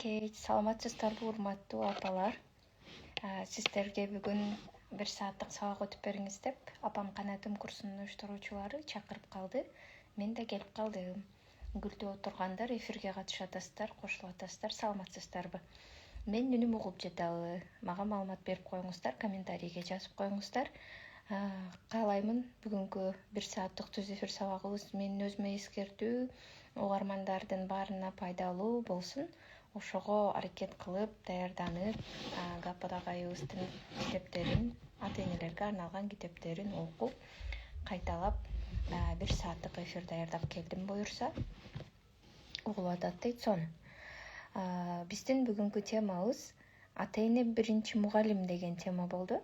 Кеч саламатсыздарбы урматтуу апалар. Сиздерге бүгүн 1 сааттык сабак өтүп бериңиз деп апам канатым курсунун уюштуруучулары чакырып калды. Мен да келип калдым. Күлдүп отургандар эфирге катышып атасыздар, кошулуп атасыздар, саламатсыздарбы? Мен үнүм угуп жатабы? Мага маалымат берип коюңуздар, комментарийге жазып коюңуздар. Каалаймын бүгүнкү 1 сааттык түз эфир сабагыбыз менин өзүмө эскертүү, угармандардын баарына пайдалуу болсун. Ошого аракет кылып, даярданып, Гаппат агайыбыздын китептерин, ата-энелерге арналган китептерин окуп, кайталап 1 сааттык эфир даярдап келдим буюрса. Угулуп атат дейт сон. Биздин бүгүнкү темабыз ата-эне биринчи мугалим деген тема болду.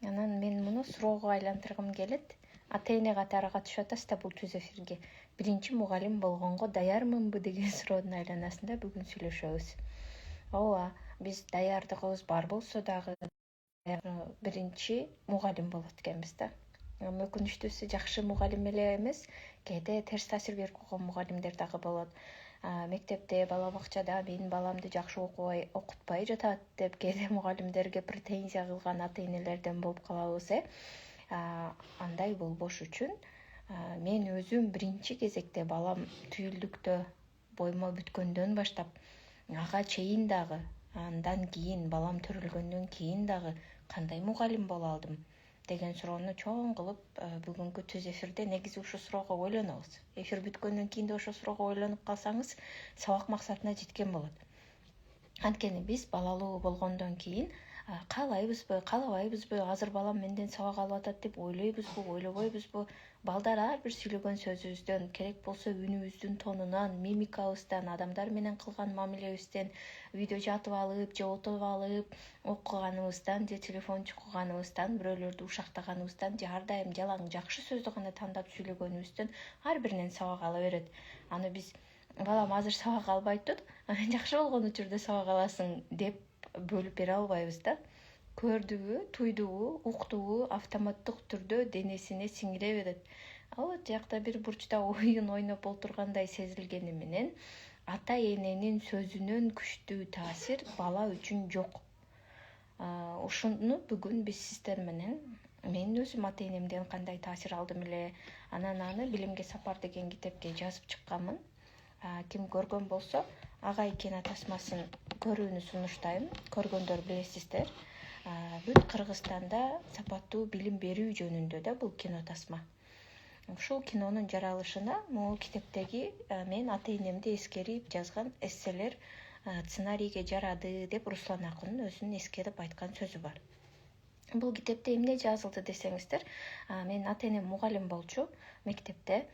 Анан мен муну суроого айлантыргым келет. Ата-эне катары катышып атасыз да бул түз эфирге. Биринчи мугалим болгонго даярмынбы деген суроодун айланасында бүгүн сүйлөшөбүз. Ооба, биз даярдыгыбыз бар болсо дагы биринчи мугалим болот экенбиз да. Өкүнүчтүүсү жакшы мугалим эле эмес, кээде терс таасир берип койгон мугалимдер дагы болот. Мектепте, бала бакчада менин баламды жакшы окутпай жатат деп кээде мугалимдерге претензия кылган ата-энелерден болуп калабыз. Андай болбош үчүн мен өзүм биринчи кезекте балам түйүлдүктө боймо бүткөндөн баштап ага чейин дагы, андан кийин балам төрөлгөндөн кийин дагы кандай мугалим боло алдым деген суроону чоң кылып бүгүнкү түз эфирде негизи ушул суроого ойлонобуз. Эфир бүткөндөн кийин да ошол суроого ойлонуп калсаңыз, сабак максатына жеткен болот. Анткени биз балалуу болгондон кийин каалайбызбы, каалабайбызбы, азыр балам менден сабак алып атат деп ойлойбузбу, ойлобойбузбу? Балдар ар бир сүйлөгөн сөзүбүздөн, керек болсо үнүбүздүн тонунан, мимикабыздан, адамдар менен кылган мамилебизден, үйдө жатып алып же отуруп алып окуганыбыздан же телефон чукуганыбыздан, бирөөлөрдү ушактаганыбыздан же ар дайым жалаң жакшы сөздү гана тандап сүйлөгөнүбүздөн ар биринен сабак ала берет. Аны биз балам азыр сабак албай тур, жакшы болгон учурда сабак аласың деп бөлүп бере албайбыз да. Көрдүбү, туйдубу, уктубу автоматтык түрдө денесине сиңире берет. Ал жакта бир бурчта оюн ойноп отургандай сезилгени менен ата-эненин сөзүнөн күчтүү таасир бала үчүн жок. Ушуну бүгүн биз сиздер менен мен өзүм ата-энемден кандай таасир алдым эле, анан аны Билимге сапар деген китепке жазып чыкканмын. Ким көргөн болсо, Агай кино тасмасын көрүүнү сунуштайм. Көргөндөр билесиздер. Бүт Кыргызстанда сапаттуу билим берүү жөнүндө да бул кино тасма. Ушул кинонун жаралышына могул китептеги мен ата-энемди эскерип жазган эсселер сценарийге жарады деп Руслан Акундун өзүнүн эскерип айткан сөзү бар. Бул китепте эмне жазылды десеңиздер, мен ата-энем мугалим болчу мектепте.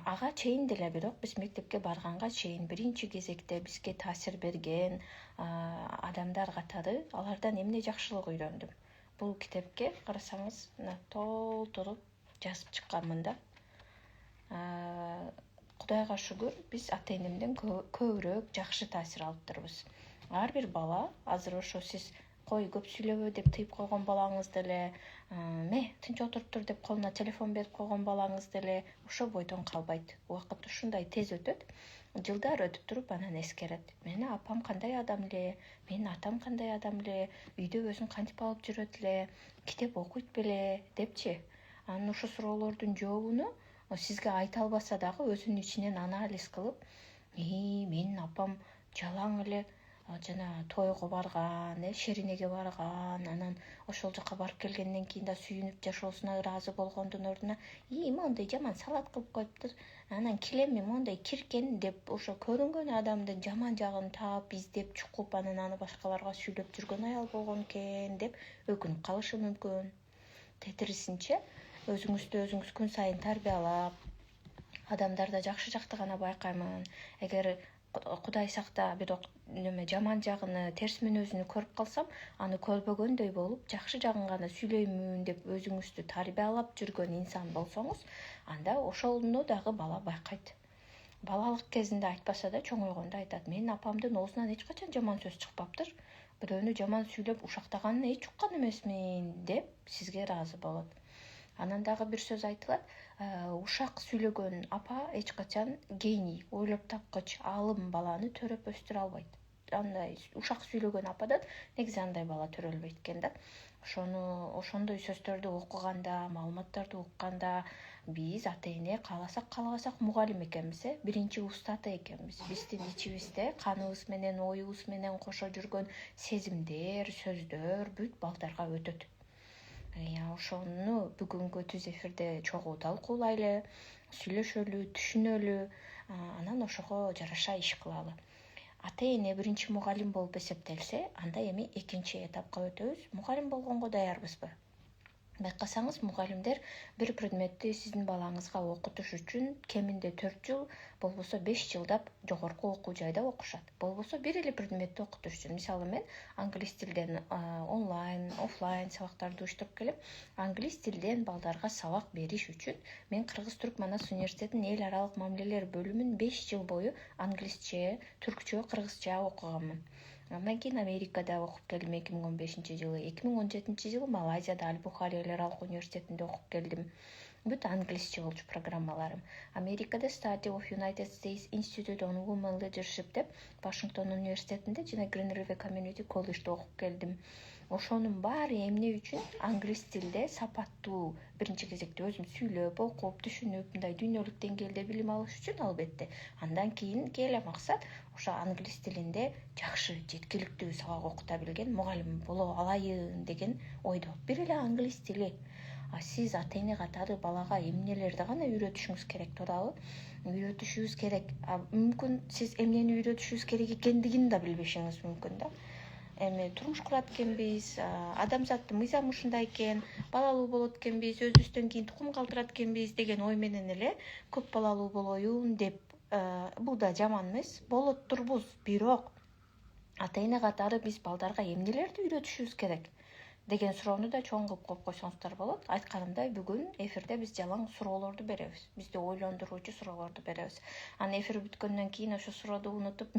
Ага чейин деле, бирок биз мектепке барганга чейин биринчи кезекте бизге таасир берген адамдар катары алардан эмне жакшылык үйрөндүм. Бул китепке карасаңыз, толтуруп жазып чыкканмын да. Кудайга шүгүр, биз ата-энемден көбүрөөк жакшы таасир алыптырбыз. Ар бир бала азыр ошо сиз кой көп сүйлөбө деп тыйып койгон балаңыз деле, тынч отуруп тур деп колуна телефон берип койгон балаңыз деле ошо бойдон калбайт. Убакыт ушундай тез өтөт. Жылдар өтүп туруп анан эскерет. Мени апам кандай адам эле, менин атам кандай адам эле, үйдө өзүн кантип алып жүрөт эле, китеп окуйт беле депчи. Анан ушул суроолордун жообуну сизге айта албаса дагы өзүнүн ичинен анализ кылып, менин апам жалаң эле жана тойго барган, шеринеге барган, анан ошол жака барып келгенден кийин да сүйүнүп жашоосуна ыраазы болгондун ордуна моундай жаман салат кылып коюптур, анан килеми моундай киркен деп ошо көрүнгөн адамдын жаман жагын таап, издеп чукуп, анан аны башкаларга сүйлөп жүргөн аял болгон экен деп өкүнүп калышы мүмкүн. Тетирисинче өзүңүздү өзүңүз күн сайын тарбиялап, адамдарда жакшы жакты гана байкаймын. Эгер Кудай сакта бирок жаман жагыны, терс мүнөзүнү көрүп калсам, аны көрбөгөндөй болуп, жакшы жагын гана сүйлөймүн деп өзүңүздү тарбиялап жүргөн инсан болсоңуз, анда ошону дагы бала байкайт. Балалык кезинде айтпаса да чоңойгондо айтат: менин апамдын оозунан эч качан жаман сөз чыкпаптыр. Бирөөнү жаман сүйлөп ушактаганын эч уккан эмесмин деп сизге ыраазы болот. Анан дагы бир сөз айтылат: ушак сүйлөгөн апа эч качан гений, ойлоп тапкыч, аалым баланы төрөп өстүрө албайт. андай ушак сүйлөгөн ападан негизи андай бала төрөлбөйт экен да. Ошондой сөздөрдү окуганда, маалыматтарды укканда биз ата эне кааласак каалабасак мугалим экенбиз, биринчи устаты экенбиз. Биздин ичибизде каныбыз менен, оюбуз менен кошо жүргөн сезимдер, сөздөр бүт балдарга өтөт. Ошону бүгүнкү түз эфирде чогуу талкуулайлы, сүйлөшөлү, түшүнөлү, анан ошого жараша иш кылалы. Ата эне биринчи мугалим болуп эсептелсе, анда эми экинчи этапка өтөбүз. Мугалим болгонго даярбызбы? Байкасаңыз, мугалимдер бир предметти сиздин балаңызга окутуш үчүн кеминде 4 жыл, болбосо 5 жылдап жогорку окуу жайда окушат. Болбосо бир эле предметти окутуш үчүн. Мисалы, мен англис тилден онлайн, офлайн сабактарды уюштуруп келем. Англис тилден балдарга сабак бериш үчүн мен Кыргыз-Түрк Манас университетинин эл аралык мамилелер бөлүмүн 5 жыл бою англисче, түркчө, кыргызча окуганмын. Андан кийин Америкада окуп келдим 2015-жылы, 2017-жылы Малайзияда Аль-Бухари эл аралык университетинде окуп келдим. Бүт англисче болчу программаларым. Америкада Study of United States Institute on Women Leadership деп Вашингтон университетинде жана Green River Community College'де окуп келдим. Ошонун баары эмне үчүн? Англис тилде сапаттуу, биринчи кезекте өзүм сүйлөп, окуп, түшүнүп, мындай дүйнөлүк деңгээлде билим алыш үчүн албетте. Андан кийинки эле максат ошо англис тилинде жакшы, жеткиликтүү сабак окута билген мугалим боло алайын деген ойдо. Бир эле англис тили. Сиз ата эне катары балага эмнелерди гана үйрөтүшүңүз керек, туурабы? Үйрөтүшүбүз керек. Мүмкүн сиз эмнени үйрөтүшүбүз керек экендигин да билбешиңиз мүмкүн да. Эми турмуш курат экенбиз, адамзаттын мыйзамы ушундай экен, балалуу болот экенбиз, өзүбүздөн кийин тукум калтырат экенбиз деген ой менен эле көп балалуу болоюн деп, бул да жаман эмес. Болот турбуз, бирок ата эне катары биз балдарга эмнелерди үйрөтүшүбүз керек деген суроону да чоң кылып коюп койсоңуздар болот. Айтканымдай, бүгүн эфирде биз жалаң суроолорду беребиз. Бизди ойлондуруучу суроолорду беребиз. Анан эфир бүткөндөн кийин ошо сурооду унутуп,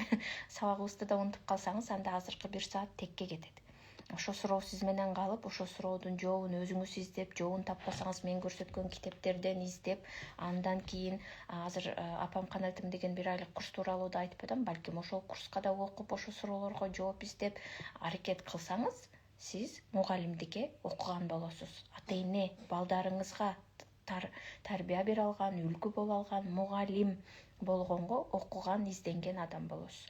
сабагыбызды да унутуп калсаңыз, анда азыркы 1 саат текке кетет. Ошо суроо сиз менен калып, ошо суроодун жообун өзүңүз издеп, жообун таппасаңыз мен көрсөткөн китептерден издеп, андан кийин азыр апам канатым деген 1 айлык курс тууралуу да айтып атам. Балким ошол курска да окуп, ошо суроолорго жооп издеп аракет кылсаңыз, сиз мугалимдикке окуган болосуз. Ата эне балдарыңызга тарбия бере алган, үлгү боло алган мугалим болгонго окуган, изденген адам болосуз.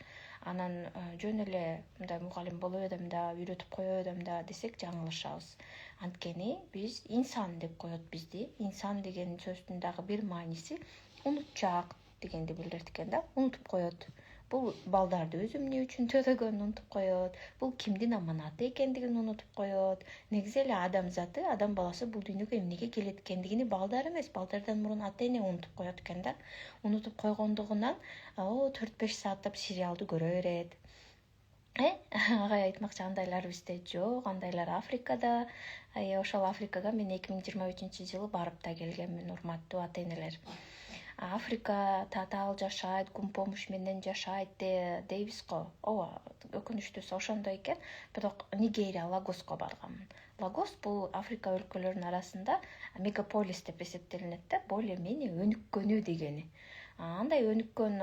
Анан жөн эле мындай мугалим боло берем да, үйрөтүп кое берем да десек жаңылышабыз. Анткени биз инсан деп коет бизди. Инсан деген сөздүн дагы бир мааниси унутчаак дегенди билдирет экен да, унутуп коет. Бул балдарды өз эмне үчүн төзөгөнүн унутуп коет. Бул кимдин аманаты экендигин унутуп коет. Негизи эле адамзаты, адам баласы бул дүйнөгө эмнеге келет экендигини балдар эмес, балдардан мурун ата эне унутуп коет экен да. Унутуп койгондугунан 4-5 сааттап сериалды көрө берет. Агай айтмакчы, андайлар бизде жок, андайлар Африкада. Ошол Африкага мен 2023-жылы барып да келгенмин, урматтуу ата энелер. Африка татаал жашайт, күн помуш менен жашайт дейбиз го. Ооба, өкүнүчтүүсү ошондой экен. Бирок Нигерия, Лагоско барганмын. Лагос бул Африка өлкөлөрүнүн арасында мегаполис деп эсептелинет да, более менее өнүккөнү дегени. Андай өнүккөн,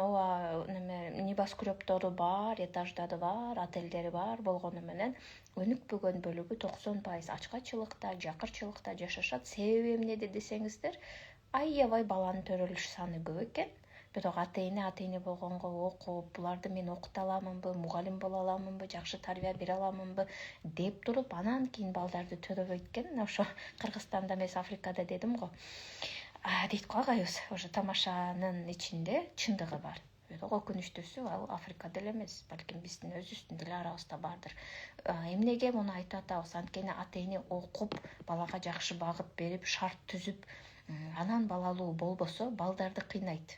небас күрөптөрү бар, этаждары бар, отелдери бар болгону менен өнүкпөгөн бөлүгү 90% ачкачылыкта, жакырчылыкта жашашат. Себеби эмнеде десеңиздер, аябай баланын төрөлүш саны көп экен. Бирок ата эне болгонго окуп, буларды мен окута аламынбы, мугалим боло аламынбы, жакшы тарбия бере аламынбы деп туруп, анан кийин балдарды төрөбөйт экен. Ошо Кыргызстанда эмес, Африкада дедим го. Дейт го агайыбыз, ошо тамашанын ичинде чындыгы бар. Бирок өкүнүчтүүсү ал Африкада эле эмес, балким биздин өзүбүздүн деле арабызда бардыр. Эмнеге муну айтып атабыз? Анткени ата эне окуп, балага жакшы багыт берип, шарт түзүп, анан балалуу болбосо балдарды кыйнайт.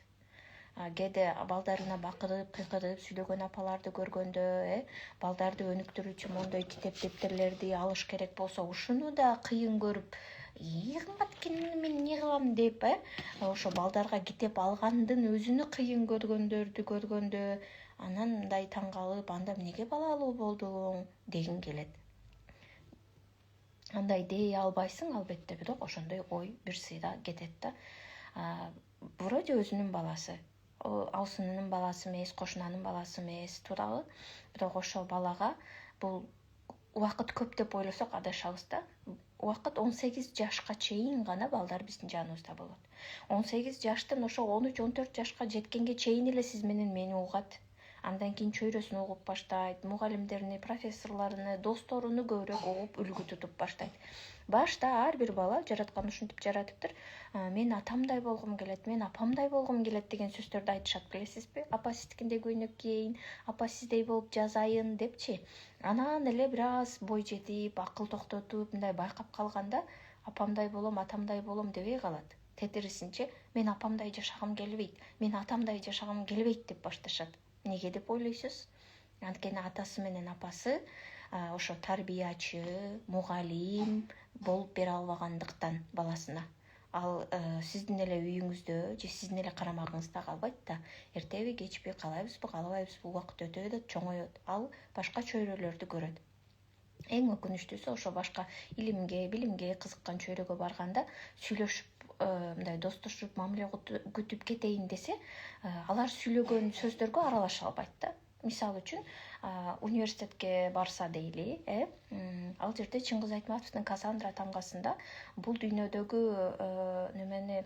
Кээде балдарына бакырып, кыйкырып сүйлөгөн апаларды көргөндө, балдарды өнүктүрүүчү мондой китеп дептерлерди алыш керек болсо, ушуну да кыйын көрүп, кымбат экен, мен эмне кылам деп, ошо балдарга китеп алгандын өзүнү кыйын көргөндөрдү көргөндө, анан мындай таң калып, анда эмнеге балалуу болдуң дегин келет. Андай дей албайсың албетте, бирок ошондой ой бир сыйра кетет да. Вроде өзүнүн баласы, алсынынын баласы эмес, кошунанын баласы эмес туурабы. Бирок ошол балага бул убакыт көп деп ойлосок адашабыз да. Убакыт 18 жашка чейин гана балдар биздин жаныбызда болот. 18 жаштан ошо 13-14 жашка жеткенге чейин эле сиз менен мени угат. Андан кийин чөйрөсүн угуп баштайт, мугалимдерини, профессорлорун, досторуну көбүрөөк угуп үлгү тутуп баштайт. Башта ар бир бала жараткан ушинтип жаратыптыр. Мен атамдай болгум келет, мен апамдай болгум келет деген сөздөрдү айтышат, билесизби? Апа сиздикиндей көйнөк кийейин, апа сиздей болуп жазайын депчи. Анан эле бир аз бой жетип, акыл токтотуп, мындай байкап калганда апамдай болом, атамдай болом дебей калат. Тетирисинче мен апамдай жашагым келбейт, мен атамдай жашагым келбейт деп башташат. Неге деп ойлойсуз? Анткени атасы менен апасы ошо тарбиячы, мугалим болуп бере албагандыктан баласына. Ал сиздин эле үйүңүздө же сиздин эле карамагыңызда калбайт да. Эртеби кечпи калайбызбы, калбайбызбы, убакыт өтөт, чоңоет. Ал башка чөйрөлөрдү көрөт. Эң өкүнүчтүүсү ошо башка илимге, билимге кызыккан чөйрөгө барганда сүйлөшүп, мындай достошуп, мамиле күтүп кетейин десе, алар сүйлөгөн сөздөргө аралаша албайт да. Мисалы үчүн, университетке барса дейли, ал жерде Чыңгыз Айтматовдун Кассандра тамгасында бул дүйнөдөгү немени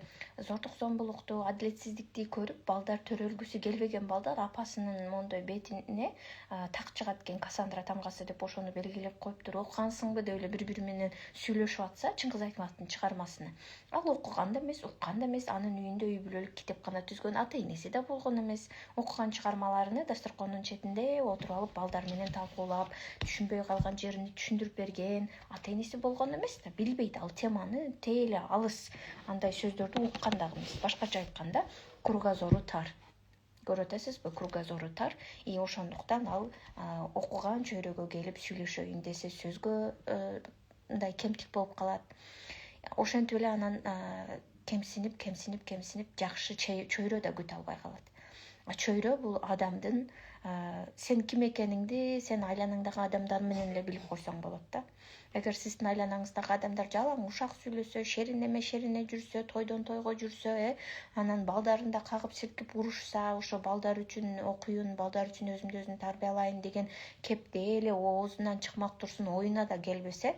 зордук зомбулукту, адилетсиздикти көрүп, балдар төрөлгүсү келбеген балдар апасынын мондой бетине так чыгат экен, Кассандра тамгасы деп ошону белгилеп коюптур. Окугансыңбы деп эле бири-бири менен сүйлөшүп атса, Чыңгыз Айтматовдун чыгармасын. Ал окуган да эмес, уккан да эмес, анын үйүндө үй бүлөлүк китепкана түзгөн ата-энеси да болгон эмес. Окуган чыгармаларыны дасторкондун четинде отуруп алып, балдар менен талкуулап, түшүнбөй калган жерин түшүндүрүп берген ата-энеси болгон эмес да, билбейт ал теманы, тээли алыс андай сөздөрдү уккан дагы эмес. Башкача айтканда, кругозору тар. Көрүп атасызбы, кругозору тар. Ошондуктан ал окуган чөйрөгө келип сүйлөшөйүн десе сөзгө мындай кемтик болуп калат. Ошентип эле анан кемсинип жакшы чөйрө да күтө албай калат. Чөйрө бул адамдын сен ким экениңди сен айланаңдагы адамдар менен эле билип койсоң болот да. Эгер сиздин айланаңыздагы адамдар жалаң ушак сүйлөсө, шерине жүрсө, тойдон тойго жүрсө, анан балдарын да кагып силкип урушса, ошо балдар үчүн окуйун, балдар үчүн өзүмдү өзүм тарбиялайын деген кепте эле оозунан чыкмак турсун, оюна да келбесе,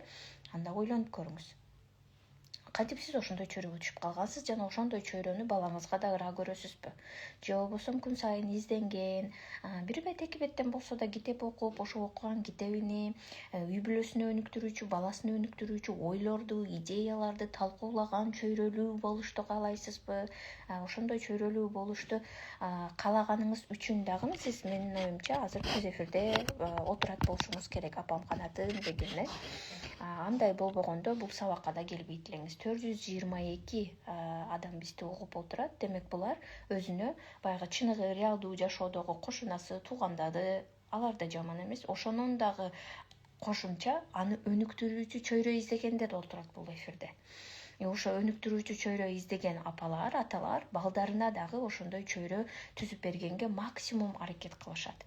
анда ойлонуп көрүңүз. Кантип сиз ошондой чөйрөгө түшүп калгансыз жана ошондой чөйрөнү балаңызга да ыраа көрөсүзбү? Же болбосо күн сайын изденген, бир бет эки беттен болсо да китеп окуп, ошо окуган китебини үй бүлөсүнө өнүктүрүүчү, баласына өнүктүрүүчү ойлорду, идеяларды талкуулаган чөйрөлүү болушту каалайсызбы? Ошондой чөйрөлүү болушту каалаганыңыз үчүн дагы сиз, менин оюмча, азыр көз эфирде отурат болушуңуз керек, апам канатым деген. Андай болбогондо бул сабакка да келбейт элеңиз. 422 адам бизди угуп отурат. Демек булар өзүнө баягы чыныгы реалдуу жашоодогу кошунасы, туугандары, алар да жаман эмес. Ошонун дагы кошумча аны өнүктүрүүчү чөйрө издегендер отурат бул эфирде. Ошо өнүктүрүүчү чөйрө издеген апалар, аталар балдарына дагы ошондой чөйрө түзүп бергенге максимум аракет кылышат.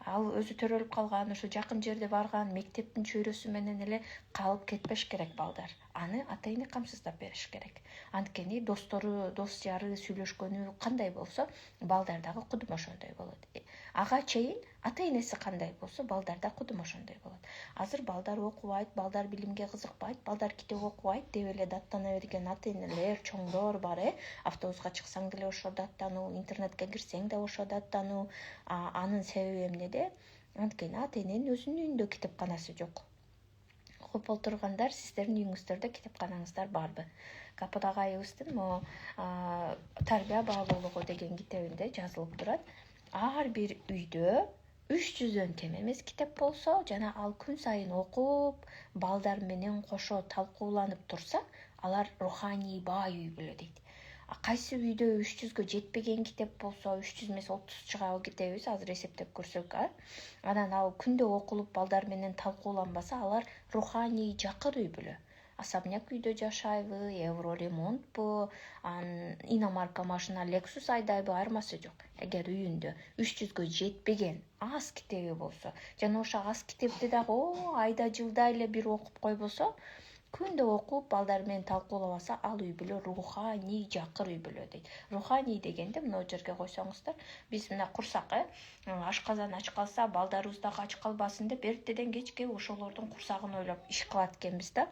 Ал өзү төрөлүп калган, ошо жакын жерде барган мектептин чөйрөсү менен эле калып кетпеш керек балдар. Аны ата-эне камсыздап бериш керек. Анткени достору, дос жары сүйлөшкөнү кандай болсо, балдар дагы кудум ошондой болот. Ага чейин ата-энеси кандай болсо, балдар да кудум ошондой болот. Азыр балдар окубайт, балдар билимге кызыкпайт, балдар китеп окубайт деп эле даттана берген ата-энелер, чоңдор бар. Автобуска чыксаң деле ошо даттануу, интернетке кирсең да ошо даттануу. Анын себеби эмнеде? Анткени ата-эненин өзүнүн үйүндө китепканасы жок. Окуп отургандар, сиздердин үйүңүздөрдө китепканаңыздар барбы? Капыт агайыбыздын тарбия баалуулугу деген китебинде жазылып турат. Ар бир үйдө 300дөн кем эмес китеп болсо, жана ал күн сайын окуп, балдар менен кошо талкууланып турса, алар руханий бай үй бүлө дейт. Кайсы үйдө 300гө жетпеген китеп болсо, 300 эмес 30 чыга китебиз, азыр эсептеп көрсөк, анан ал күндө окулуп балдар менен талкууланбаса, алар руханий жакыр үй бүлө. Особняк үйдө жашайбы, евроремонтпу, иномарка машина, Lexus айдайбы, айырмасы жок. Эгер үйүндө 300гө жетпеген аз китеби болсо, жана ошо аз китепти дагы айда жылда эле бир окуп койбосо, күндө окуп балдар менен талкуулабаса ал үй бүлө руханий жакыр үй бүлө дейт. Руханий дегенде мына жерге койсоңуздар, биз мына курсак ашказан ач калса балдарыбыз дагы ач калбасын деп эртеден кечке ошолордун курсагын ойлоп иш кылат экенбиз да.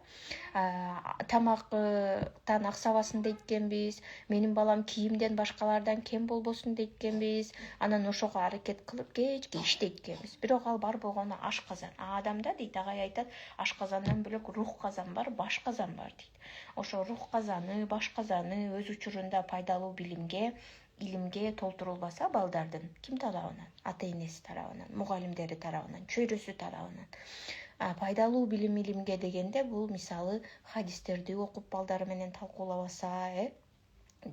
Тамактан аксабасын дейт экенбиз, менин балам кийимден башкалардан кем болбосун дейт экенбиз. Анан ошого аракет кылып кечке иштейт экенбиз. Бирок ал бар болгону ашказан. Адамда дейт, агай айтат, ашказандан бөлөк рух казан бар, баш казан бар дейт. Ошо рух казаны, баш казаны өз учурунда пайдалуу илимге толтурулбаса балдардын ким тарабынан? Ата-энеси тарабынан, мугалимдери тарабынан, чөйрөсү тарабынан пайдалуу илимге дегенде бул мисалы хадистерди окуп балдары менен талкуулабаса,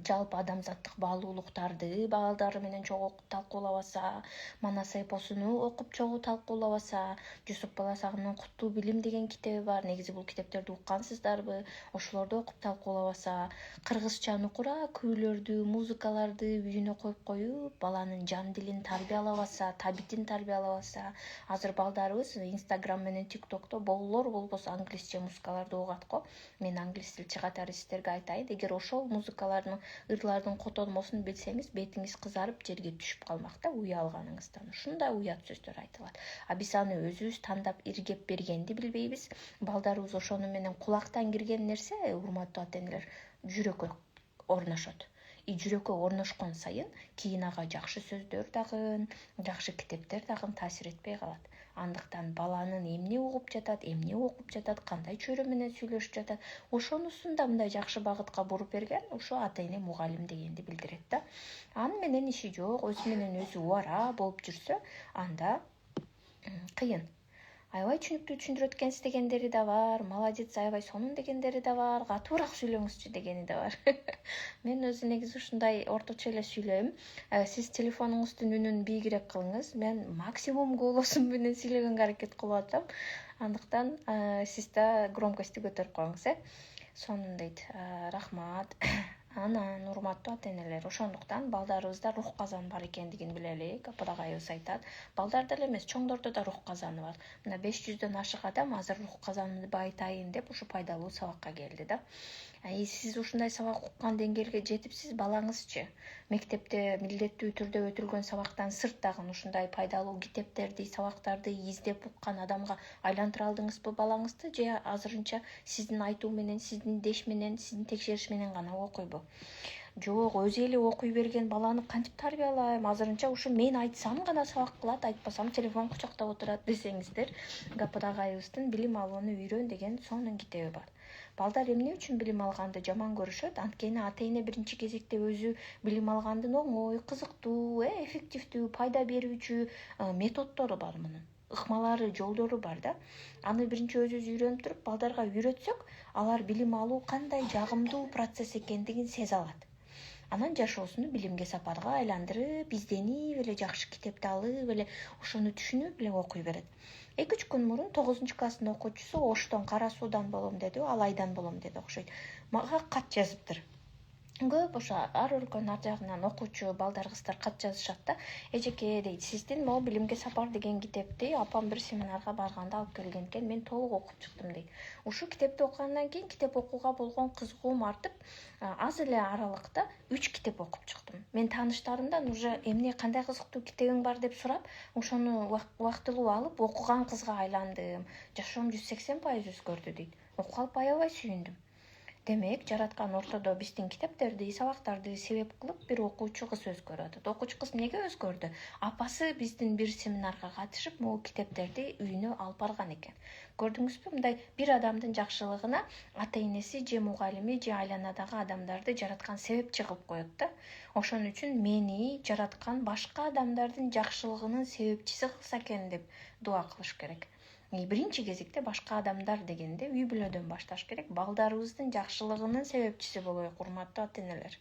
жалпы адамзаттык баалуулуктарды балдары менен чогуу окуп талкуулабаса, Манас эпосуну окуп чогуу талкуулабаса, Жусуп Баласагындын Куттуу билим деген китеби бар. Негизи бул китептерди уккансыздарбы? Ошолорду окуп талкуулабаса, кыргызча нукура күүлөрдү, музыкаларды үйүнө коюп, баланын жан дилин тарбиялабаса, табитин тарбиялабаса, азыр балдарыбыз Instagram менен TikTokто болбосо англисче музыкаларды угат го. Мен англис тил чыгатары сиздерге айтайын. Эгер ошол музыкалардын ырлардын котормосун билсеңиз, бетиңиз кызарып жерге түшүп калмак да уялганыңыздан. Ушундай уят сөздөр айтылат. Биз аны өзүбүз тандап иргеп бергенди билбейбиз. Балдарыбыз ошону менен кулактан кирген нерсе, урматтуу ата-энелер, жүрөккө орношот. Жүрөккө орношкон сайын кийин ага жакшы сөздөр дагы, жакшы китептер дагы таасир этпей калат. Андыктан баланын эмне угуп жатат, эмне окуп жатат, кандай чөйрө менен сүйлөшүп жатат, ошонусун да мындай жакшы багытка буруп берген ошо ата-эне мугалим дегенди билдирет да. Аны менен иши жок, өзү менен өзү убара болуп жүрсө, анда кыйын. Аябай түшүнүктүү түшүндүрөт экенсиз дегендери да бар. Молодец, аябай сонун дегендери да бар. Катуураак сүйлөңүзчү дегени да бар. Мен өзү негизи ушундай орточо эле сүйлөйм. Сиз телефонуңуздун үнүн бийигирээк кылыңыз. Мен максимум голосум менен сүйлөгөнгө аракет кылып атам. Андыктан сиз да громкостти көтөрүп коюңуз, сонун дейт. Рахмат. Анан урматтуу ата-энелер, ошондуктан балдарыбызда рух казан бар экендигин билели. Капырагайыбыз айтат. Балдарда эле эмес, чоңдордо да рух казаны бар. Мына 500дөн ашык адам азыр рух казанымды байытайын деп ушу пайдалуу сабакка келди да. Сиз ушундай сабак уккан деңгээлге жетипсиз, балаңызчы? Мектепте милдеттүү түрдө өтүлгөн сабактан сырт дагы ушундай пайдалуу китептерди, сабактарды издеп уккан адамга айлантыра алдыңызбы балаңызды, же азырынча сиздин айтуу менен, сиздин деш менен, сиздин текшериш менен гана окуйбу? Жок, өзү эле окуй берген баланы кантип тарбиялайм? Азырынча ушу мен айтсам гана сабак кылат, айтпасам телефон кучактап отурат десеңиздер, Гапырагайыбыздын Билим алууну үйрөн деген сонун китеби бар. Балдар эмне үчүн билим алганды жаман көрүшөт? Анткени ата-эне биринчи кезекте өзү билим алгандын оңой, кызыктуу, эффективдүү, пайда берүүчү методдору бар мунун. Ыкмалары, жолдору бар да. Аны биринчи өзүбүз үйрөнүп туруп, балдарга үйрөтсөк, алар билим алуу кандай жагымдуу процесс экендигин сезе алат. Анан жашоосуну билимге сапарга айландырып, изденип эле жакшы китепти алып эле, ошону түшүнүп эле окуй берет. 2-3 күн мурун 9-класстын окуучусу Оштон Кара суудан болом деди, ал Айдан болом деди окшойт. Мага кат жазыптыр. Көп ошо ар өлкөнүн ар жагынан окуучу балдар, кыздар кат жазышат да. Эжеке дейт, сиздин могу Билимге сапар деген китепти апам бир семинарга барганда алып келген экен, мен толук окуп чыктым дейт. Ушул китепти окугандан кийин китеп окууга болгон кызыгуум артып, аз эле аралыкта 3 китеп окуп чыктым. Мен тааныштарымдан уже эмне, кандай кызыктуу китебиң бар деп сурап, ошону убактылуу алып окуган кызга айландым. Жашоом 180% өзгөрдү дейт. Окуп алып аябай сүйүндүм. Демек, жараткан ортодо биздин китептерди, сабактарды себеп кылып бир окуучу кыз өзгөрүп атат. Окуучу кыз эмнеге өзгөрдү? Апасы биздин бир семинарга катышып, могу китептерди үйүнө алып барган экен. Көрдүңүзбү, мындай бир адамдын жакшылыгына ата-энеси же мугалими же айланадагы адамдарды жараткан себепчи кылып коет да. Ошон үчүн мени жараткан башка адамдардын жакшылыгынын себепчиси кылса экен деп дуа кылыш керек. Биринчи кезекте башка адамдар дегенде үй бүлөдөн башташ керек. Балдарыбыздын жакшылыгынын себепчиси болоюк, урматтуу ата-энелер.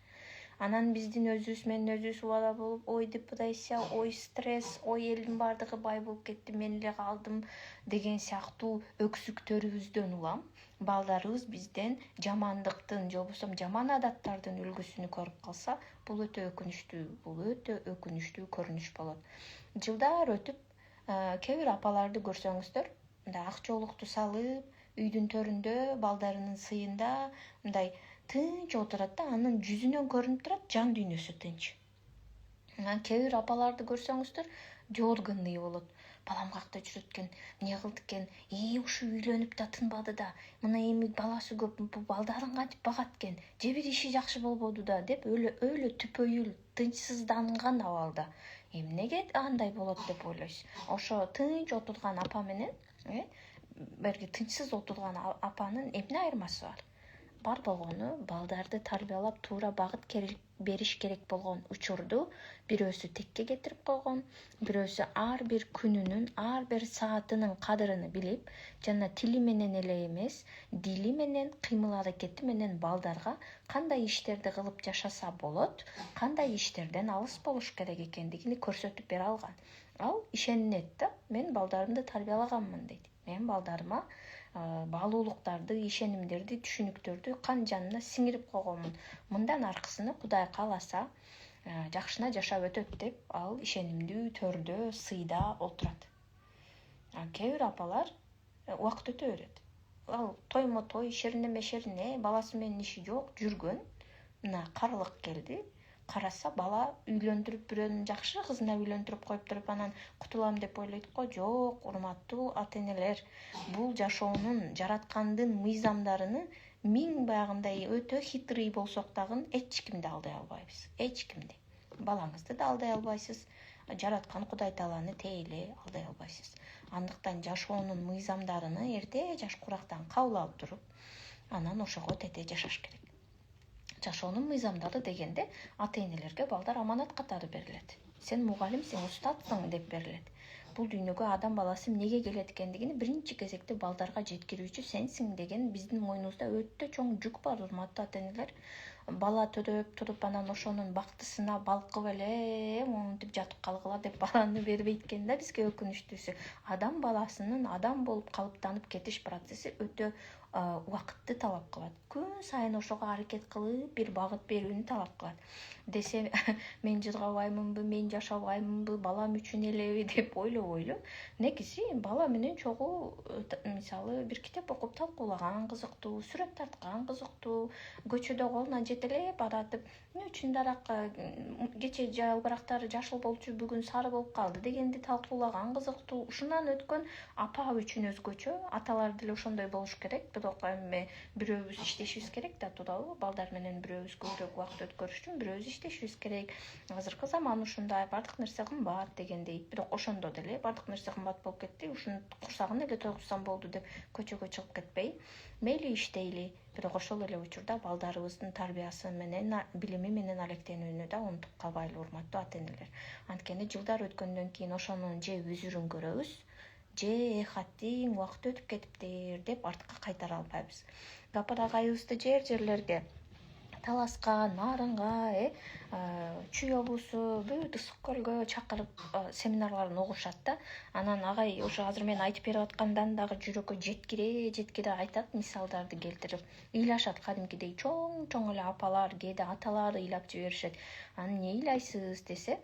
Анан биздин өзүбүз менен өзүбүз убада болуп, ой депрессия, ой стресс, ой элдин баардыгы бай болуп кетти, мен эле калдым деген сыяктуу өксүктөрүбүздөн улам балдарыбыз бизден жамандыктын, же болбосо жаман адаттардын үлгүсүнү көрүп калса, бул өтө өкүнүчтүү көрүнүш болот. Жылдар өтүп, кээ бир апаларды көрсөңүздөр, мындай ак жоолукту салып, үйдүн төрүндө балдарынын сыйында мындай тынч отурат да, анын жүзүнөн көрүнүп турат жан дүйнөсү тынч. Кээ бир апаларды көрсөңүздөр жооргонный болот. Балам какта жүрөт экен, эмне кылды экен, ушу үйлөнүп да тынбады да, мына эми баласы көп, балдарын кантип багат экен, же бир иши жакшы болбоду да деп өлө түпөйүл тынчсызданган абалда. Эмнеге андай болот деп ойлойсуз? Ошо тынч отурган апа менен берги тынчсыз отурган апанын эмне айырмасы бар? Бар болгону балдарды тарбиялап туура багыт бериш керек болгон учурду бирөөсү текке кетирип койгон, бирөөсү ар бир күнүнүн, ар бир саатынын кадырын билип, жана тили менен эле эмес, дили менен, кыймыл аракети менен балдарга кандай иштерди кылып жашаса болот, кандай иштерден алыс болуш керек экендигин көрсөтүп бере алган. Ал ишенет да, мен балдарымды тарбиялаганмын дейт. Мен балдарыма баалуулуктарды, ишенимдерди, түшүнүктөрдү кан жанына сиңирип койгонмун. Мындан аркысыны Кудай кааласа жакшына жашап өтөт деп ал ишенимдүү төрдө, сыйда отурат. Кээ бир апалар убакыт өтө берет. Ал тоймо-той, шеринеме-шерине, баласы менен иши жок жүргөн. Мына карылык келди. Караса бала үйлөндүрүп бирөөнүн жакшы кызына үйлөндүрүп коюптуруп анан кутулам деп ойлойт го. Жок, урматтуу ата-энелер, бул жашоонун, жараткандын мыйзамдарыны миң баягындай өтө хитрый болсок дагы эч кимди алдай албайбыз. Эч кимди. Балаңызды да алдай албайсыз. Жараткан Кудай Тааланы тейле алдай албайсыз. Андыктан жашоонун мыйзамдарыны эрте жаш курактан кабыл алып туруп, анан ошого тете жашаш керек. Жашоонун мыйзамдары дегенде ата-энелерге балдар аманат катары берилет. Сен мугалимсиң, устатсың деп берилет. Бул дүйнөгө адам баласы эмнеге келет экендигин биринчи кезекте балдарга жеткирүүчү сенсиң деген биздин мойнубузда өтө чоң жүк бар, урматтуу ата-энелер. Бала төрөп туруп анан ошонун бактысына балкып эле монтип жатып калгыла деп баланы бербейт экен да. Бизге өкүнүчтүүсү адам баласынын адам болуп калыптанып кетиш процесси өтө убакытты талап кылат. Күн сайын ошого аракет кылып бир багыт берүүнү талап кылат. Десе мен жыргабаймынбы, мен жашабаймынбы, балам үчүн элеби деп ойлобойлу. Негизи бала менен чогуу мисалы бир китеп окуп талкуулаган кызыктуу, сүрөт тарткан кызыктуу, көчөдө колуна жетелеп аратып, эмне үчүн дарак кече жалбырактары жашыл болчу, бүгүн сары болуп калды дегенди талкуулаган кызыктуу. Ушундан өткөн апа үчүн өзгөчө, аталар деле ошондой болуш керек. Бирок эми бирөөбүз иштешибиз керек да, туурабы? Балдар менен бирөөбүз көбүрөөк убакыт өткөрүш үчүн бирөөбүз иштешибиз керек. Азыркы заман ушундай, бардык нерсе кымбат дегендей. Бирок ошондо деле бардык нерсе кымбат болуп кетти, ушунун курсагын эле тойгузсам болду деп көчөгө чыгып кетпей, мейли иштейли. Бирок ошол эле учурда балдарыбыздын тарбиясы менен, билими менен алектенүүнү да унутуп калбайлы, урматтуу ата-энелер. Анткени жылдар өткөндөн кийин ошонун же үзүрүн көрөбүз, же хаттиң убакыт өтүп кетиптир деп артка кайтара албайбыз. Гапар агайыбызды жерлерге, Таласка, Нарынга, Чүй облусу, бүт Ысык көлгө чакырып семинарларын угушат да. Анан агай ошо азыр мен айтып берип аткандан дагы жүрөккө жеткире айтат, мисалдарды келтирип. Ыйлашат кадимкидей чоң эле апалар, кээде аталар ыйлап жиберишет. Эмне ыйлайсыз десе,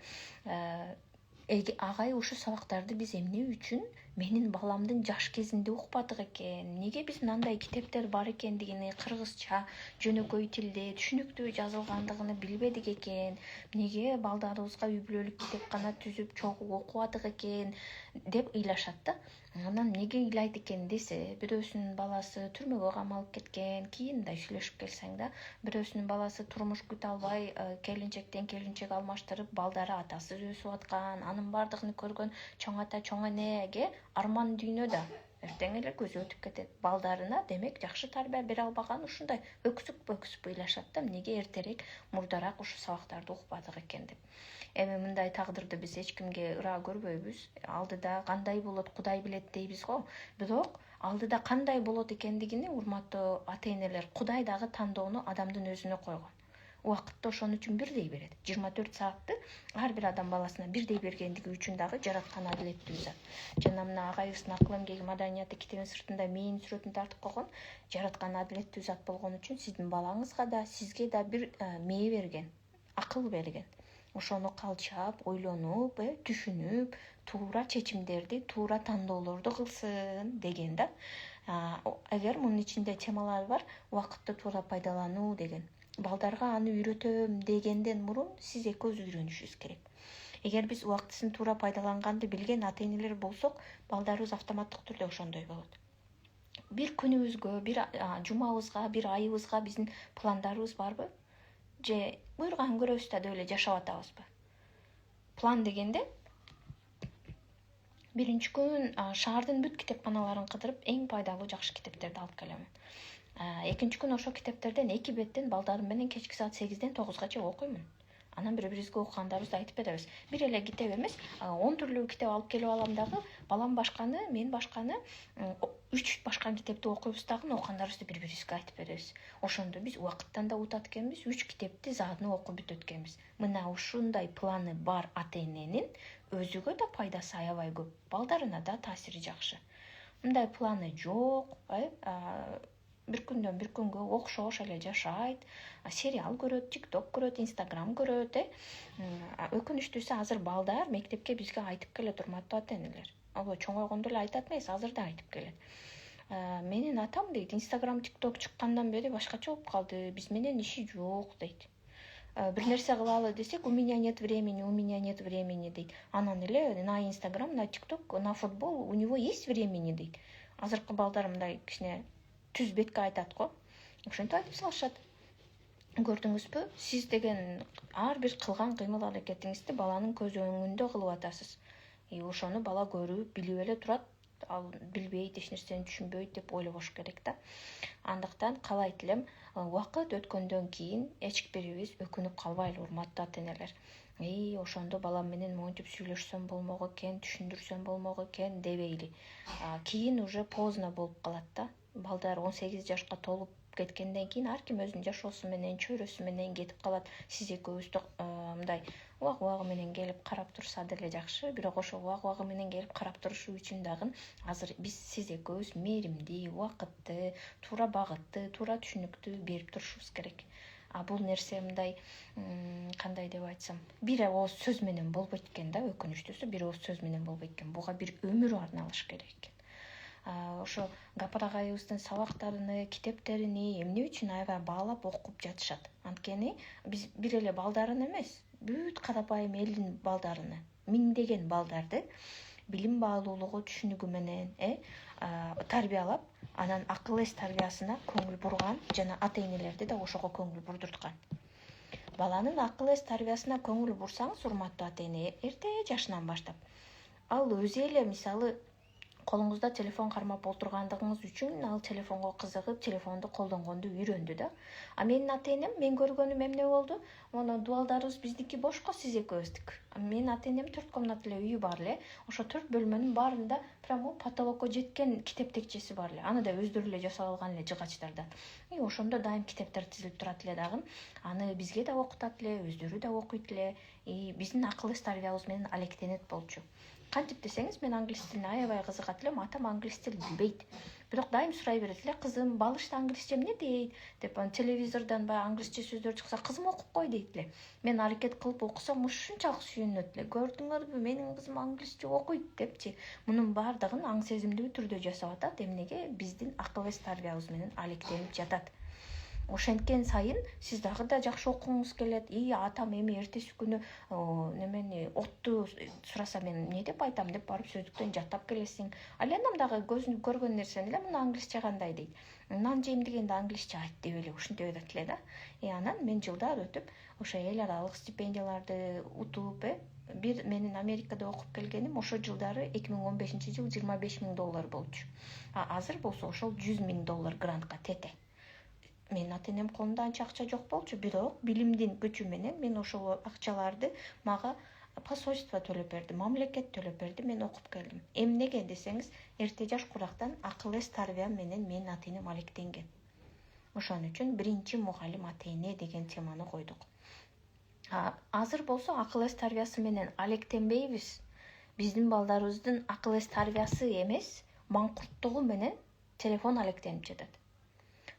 агай ушу сабактарды биз эмне үчүн менин баламдын жаш кезинде укпадык экен? Эмнеге биз мындай китептер бар экендигини, кыргызча жөнөкөй тилде түшүнүктүү жазылгандыгын билбедик экен? Эмнеге балдарыбызга үй бүлөлүк китепкана түзүп чогуу окубадык экен деп ыйлашат да. Анан эмнеге ыйлайт экен десе, бирөөсүнүн баласы түрмөгө камалып кеткен, кийин мындай сүйлөшүп келсең да, бирөөсүнүн баласы турмуш күтө албай, келинчектен келинчек алмаштырып, балдары атасыз өсүп аткан, анын бардыгын көргөн чоң ата, чоң энеге арман дүйнөдө эртең эле көзү өтүп кетет. Балдарына демек жакшы тарбия бере албаган ушундай өксүп ыйлашат да, эмнеге эртерээк, мурдараак ушу сабактарды укпадык экен деп. Эми мындай тагдырды биз эч кимге ыраа көрбөйбүз. Алдыда кандай болот Кудай билет дейбиз го. Бирок алдыда кандай болот экендигини, урматтуу ата-энелер, Кудай дагы тандоону адамдын өзүнө койгон. Убакытты ошон үчүн бирдей берет. 24 саатты ар бир адам баласына бирдей бергендиги үчүн дагы жараткан адилеттүү зат. Жана мына агайыбыздын акыл эмгеги маданияты китебинин сыртында мээнин сүрөтүн тартып койгон. Жараткан адилеттүү зат болгон үчүн сиздин балаңызга да, сизге да бир мээ берген, акыл берген. ошону калчап, ойлонуп, түшүнүп, туура чечимдерди, туура тандоолорду кылсын деген да. Эгер мунун ичинде темалар бар, убакытты туура пайдалануу деген. Балдарга аны үйрөтөм дегенден мурун сиз экөөбүз үйрөнүшүбүз керек. Эгер биз убактысын туура пайдаланганды билген ата-энелер болсок, балдарыбыз автоматтык түрдө ошондой болот. Бир күнүбүзгө, бир жумабызга, бир айыбызга биздин пландарыбыз барбы? Же буйрган көрөбүз да деп эле жашап атабызбы? План дегенде биринчи күн шаардын бүт китепканаларын кыдырып, эң пайдалуу жакшы китептерди алып келем. Экинчи күн ошол китептерден 2 беттен балдарым менен кечки саат 8-ден 9-гача окуймун. Анан бири-бирибизге окугандарыбызды айтып беребиз. Бир эле китеп эмес, 10 түрлүү китеп алып келип алам дагы, балам башканы, мен башканы, 3 башка китепти окуйбуз дагы, окугандарыбызды бири-бирибизге айтып беребиз. Ошондо биз убакыттан да утат экенбиз, 3 китепти заодно окуп бүтөт экенбиз. Мына ушундай планы бар ата-эненин өзүгө да пайдасы аябай көп, балдарына да таасири жакшы. Мындай планы жок, бир күндөн бир күнгө окшош эле жашайт, сериал көрөт, TikTok көрөт, Instagram көрөт. Өкүнүчтүүсү азыр балдар мектепке бизге айтып келет, урматтуу ата-энелер. Чоңойгондо эле айтат эмес, азыр да айтып келет. Менин атам дейт, Instagram, TikTok чыккандан бери башкача болуп калды, биз менен иши жок дейт. Бир нерсе кылалы десек, у меня нет времени дейт. Анан эле на Instagram, на TikTok, на футбол у него есть времени дейт. Азыркы балдар мындай кичине түз бетке айтат го. Ошентип айтып салышат. Көрдүңүзбү? Сиз деген ар бир кылган кыймыл аракетиңизди баланын көз өңүндө кылып атасыз. Ошону бала көрүп, билип эле турат. Ал билбейт, эч нерсени түшүнбөйт деп ойлобош керек да. Андыктан каалайт элем, убакыт өткөндөн кийин эч бирибиз өкүнүп калбайлы, урматтуу ата-энелер. Ошондо балам менен монтип сүйлөшсөм болмок экен, түшүндүрсөм болмок экен дебейли. Кийин уже поздно болуп калат да. Балдар 18 жашка толуп кеткенден кийин ар ким өзүнүн жашоосу менен, чөйрөсү менен кетип калат. Сиз экөөбүздү мындай убагы менен келип карап турса деле жакшы, бирок ошо убагы менен келип карап турушу үчүн дагы азыр биз сиз экөөбүз мээримди, убакытты, туура багытты, туура түшүнүктү берип турушубуз керек. Бул нерсе мындай кандай деп айтсам, бир ооз сөз менен болбойт экен да, өкүнүчтүүсү бир ооз сөз менен болбойт экен. Буга бир өмүр арналыш керек экен. Ошо Гапар агайыбыздын сабактарыны, китептерини эмне үчүн аябай баалап окуп жатышат? Анткени биз бир эле балдарын эмес, бүт карапайым элдин балдарыны, миңдеген балдарды билим баалуулугу, түшүнүгү менен тарбиялап, анан акыл эс тарбиясына көңүл бурган жана ата-энелерди да ошого көңүл бурдурткан. Баланын акыл эс тарбиясына көңүл бурсаңыз, урматтуу ата-эне, эрте жашынан баштап, ал өзү эле мисалы колуңузда телефон кармап отургандыгыңыз үчүн ал телефонго кызыгып, телефонду колдонгонду үйрөндү да. Менин ата-энем, мен көргөнүм эмне болду? Мону дубалдарыбыз биздики бошко, сиз экөөбүздүк. Менин ата-энем 4 комнат эле үйү бар эле. Ошо 4 бөлмөнүн баарында прямо потолокко жеткен китеп текчеси бар эле. Аны да өздөрү эле жасап алган эле жыгачтардан. Ошондо дайым китептер тизилип турат эле дагы. Аны бизге да окутат эле, өздөрү да окуйт эле. Биздин акыл эс тарбиябыз менен алектенет болчу. Кантип десеңиз, мен англис тилине аябай кызыгат элем, атам англис тил билбейт. Бирок дайым сурай берет эле, кызым, балышта англисче эмне дейт деп, телевизордон англисче сөздөр чыкса, кызым окуп кой дейт эле. Мен аракет кылып окусам, ушунчалык сүйүнөт эле. Көрдүңөрбү, менин кызым англисче окуйт депчи. Мунун баардыгын аң сезимдүү түрдө жасап атат. Эмнеге? Биздин акыл эс тарбиябыз менен алектенип жатат. Ошенткен сайын сиз дагы да жакшы окуңуз келет. Атам эми эртеси күнү немени отту сураса мен эмне деп айтам деп барып сөздүктөн жаттап келесиң. Ал анам дагы көзүн көргөн нерсени эле, муну англисче кандай дейт. Нан жейм дегенде англисче айт деп эле ушинтип айтат эле да. Анан мен жылдар өтүп, ошо эл аралык стипендияларды утуп, бир менин Америкада окуп келгеним ошо жылдары 2015-жыл $25,000 болчу. Азыр болсо ошол $100,000 грантка тете. Менин ата-энем колунда анча акча жок болчу, бирок билимдин күчү менен мен ошол акчаларды мага посольство төлөп берди, мамлекет төлөп берди, мен окуп келдим. Эмнеге десеңиз, эрте жаш курактан акыл эс тарбия менен менин ата-энем алектенген. Ошон үчүн биринчи мугалим ата-эне деген теманы койдук. Азыр болсо акыл эс тарбиясы менен алектенбейбиз. Биздин балдарыбыздын акыл эс тарбиясы эмес, маңкурттугу менен телефон алектенип жатат.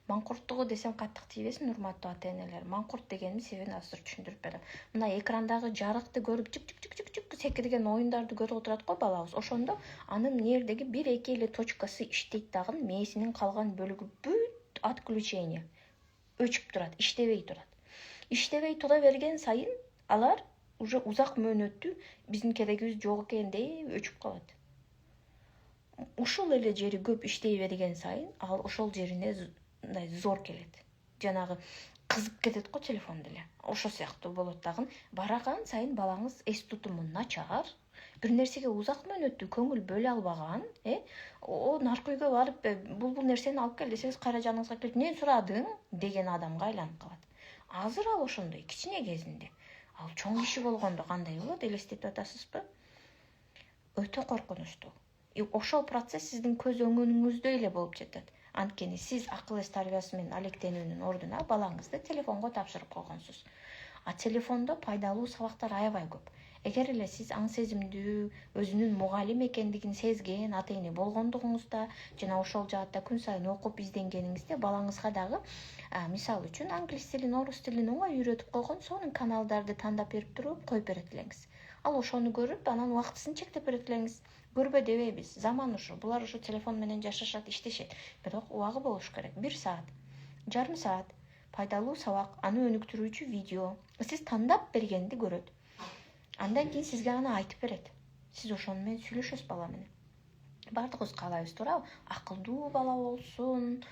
Маңкурттугу десем каттык тийбесин, урматтуу ата-энелер. Маңкурт дегенин себебин азыр түшүндүрүп берем. Мына экрандагы жарыкты көрүп чик секирген оюндарды көрүп отурат го балабыз. Ошондо анын нердеги 1-2 эле точкасы иштейт дагы, мээсинин калган бөлүгү бүт отключение өчүп турат, иштебей турат. Иштебей тура берген сайын алар уже узак мөөнөттүү биздин керегибиз жок экен деп өчүп калат. Ушул эле жери көп иштей берген сайын ал ошол жерине мындай зор келет. Жанагы кызып кетет го телефон деле. Ошо сыяктуу болот дагы. Бараган сайын балаңыз эс тутуму начар, бир нерсеге узак мөөнөттүү көңүл бөлө албаган, наркы үйгө барып бул нерсени алып кел десеңиз кайра жаныңызга келип эмне сурадың деген адамга айланып калат. Азыр ал ошондой кичине кезинде. Ал чоң киши болгондо кандай болот, элестетип атасызбы? Өтө коркунучтуу. Ошол процесс сиздин көз өңүңүздө эле болуп жатат. Анткени сиз акыл эс тарбиясы менен алектенүүнүн ордуна балаңызды телефонго тапшырып койгонсуз. А телефондо пайдалуу сабактар аябай көп. Эгер эле сиз аң сезимдүү, өзүнүн мугалим экендигин сезген ата-эне болгондугуңузда жана ошол жаатта күн сайын окуп изденгениңизде балаңызга дагы мисалы үчүн англис тилин, орус тилин оңой үйрөтүп койгон сонун каналдарды тандап берип туруп коюп берет элеңиз. Ал ошону көрүп, анан убактысын чектеп берет элеңиз. Көрбө дебейбиз. Заман ушу. Булар ушу телефон менен жашашат, иштешет. Бирок убагы болуш керек. 1 саат, жарым саат пайдалуу сабак, аны өнүктүрүүчү видео. Сиз тандап бергенди көрөт. Андан кийин сизге аны айтып берет. Сиз ошону менен сүйлөшөсүз бала менен. Бардыгыбыз каалайбыз, туурабы? Акылдуу бала болсун,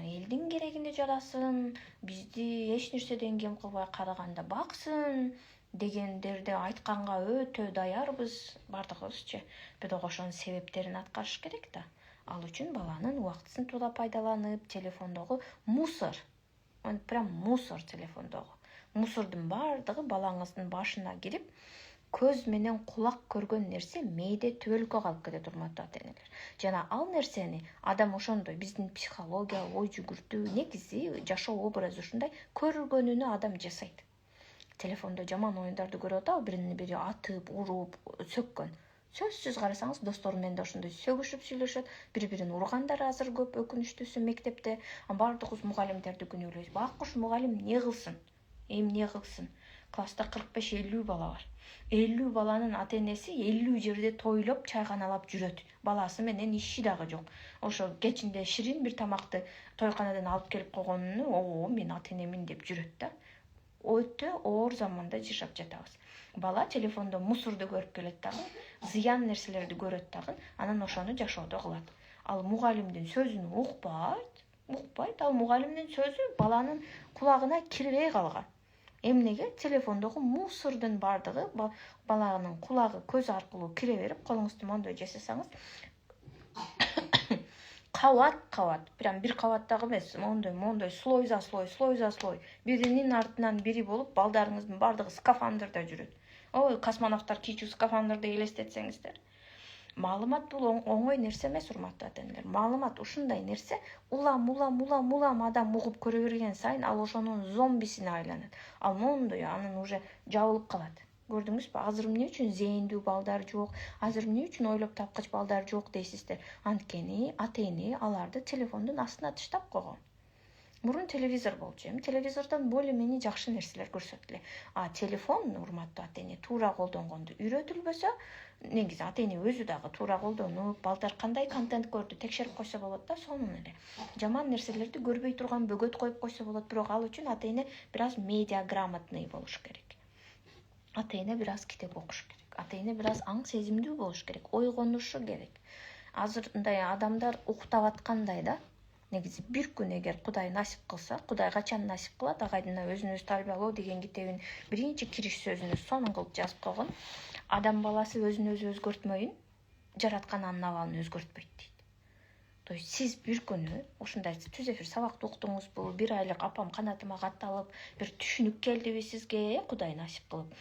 элдин керегинде жарасын, бизди эч нерседен кем кылбай караганда баксын дегендерди айтканга өтө даярбыз бардыгыбызчы. Бирок ошонун себептерин аткарыш керек да. Ал үчүн баланын убактысын туура пайдаланып, телефондогу мусор, прям мусор телефондогу. Мусордун бардыгы балаңыздын башына кирип, көз менен кулак көргөн нерсе мээде түбөлүккө калып кетет, урматтуу ата-энелер. Жана ал нерсени адам ошондой биздин психология, ой жүгүртүү, негизи жашоо образы ушундай көргөнүнө адам жасайт. Телефондо жаман оюндарды көрүп атабы, бирини бири атып, уруп, сөккөн. Сөзсүз карасаңыз достору менен да ошондой сөгүшүп сүйлөшөт, бири-бирин ургандар азыр көп, өкүнүчтүүсү мектепте. Бардыгыбыз мугалимдерди күнөөлөйбүз. Бакуш мугалим эмне кылсын? Эмне кылсын? Класста 45-50 бала бар. 50 баланын ата-энеси 50 жерде тойлоп, чайганалап жүрөт. Баласы менен иши дагы жок. Ошо кечинде ширин бир тамакты тойканадан алып келип койгонуну, мен ата-энемин деп жүрөт да. Өтө оор заманда жашап жатабыз. Бала телефондо мусорду көрүп келет дагы, зыян нерселерди көрөт дагы, анан ошону жашоодо кылат. Ал мугалимдин сөзүн укпайт. Ал мугалимдин сөзү баланын кулагына кирбей калган. Эмнеге? Телефондогу мусордун бардыгы баланын кулагы көз аркылуу кире берип, колуңузду мондой жасасаңыз, кабат, прям бир кабаттагы эмес, мондой слой за слой, биринин артынан бири болуп, балдарыңыздын бардыгы скафандрда жүрөт. Космонавттар кийчү скафандрды элестетсеңиздер. Маалымат бул оңой нерсе эмес, урматтуу ата-энелер. Маалымат ушундай нерсе, улам адам угуп көрө берген сайын ал ошонун зомбисине айланат. Ал мондой анын уже жабылып калат. Көрдүңүзбү? Азыр эмне үчүн зээндүү балдар жок, азыр эмне үчүн ойлоп тапкыч балдар жок дейсиздер? Анткени ата-эне аларды телефондун астына таштап койгон. Мурун телевизор болчу, телевизордон более-менее жакшы нерселер көрсөтүлө. Телефон, урматтуу ата-эне, туура колдонгонду үйрөтүлбөсө, негизи ата-эне өзү дагы туура колдонуп, балдар кандай контент көрдү текшерип койсо болот да, сонун эле. Жаман нерселерди көрбөй турган бөгөт коюп койсо болот, бирок ал үчүн ата-эне бир аз медиа грамотный болуш керек. Ата-эне бир аз китеп окуш керек. Ата-эне бир аз аң сезимдүү болуш керек, ойгонушу керек. Азыр мындай адамдар уктап аткандай да. Негизи бир күн эгер Кудай насип кылса, Кудай качан насип кылат, агайдын өзүн өзү тарбиялоо деген китебин биринчи кириш сөзүнө сонун кылып жазып койгон. Адам баласы өзүн өзү өзгөртмөйүн, жараткан анын абалын өзгөртпөйт дейт. То есть сиз бир күнү ушундай түз эфир сабакты уктуңузбу, 1 айлык апам канатыма катталып, бир түшүнүк келдиби сизге, Кудай насип кылып.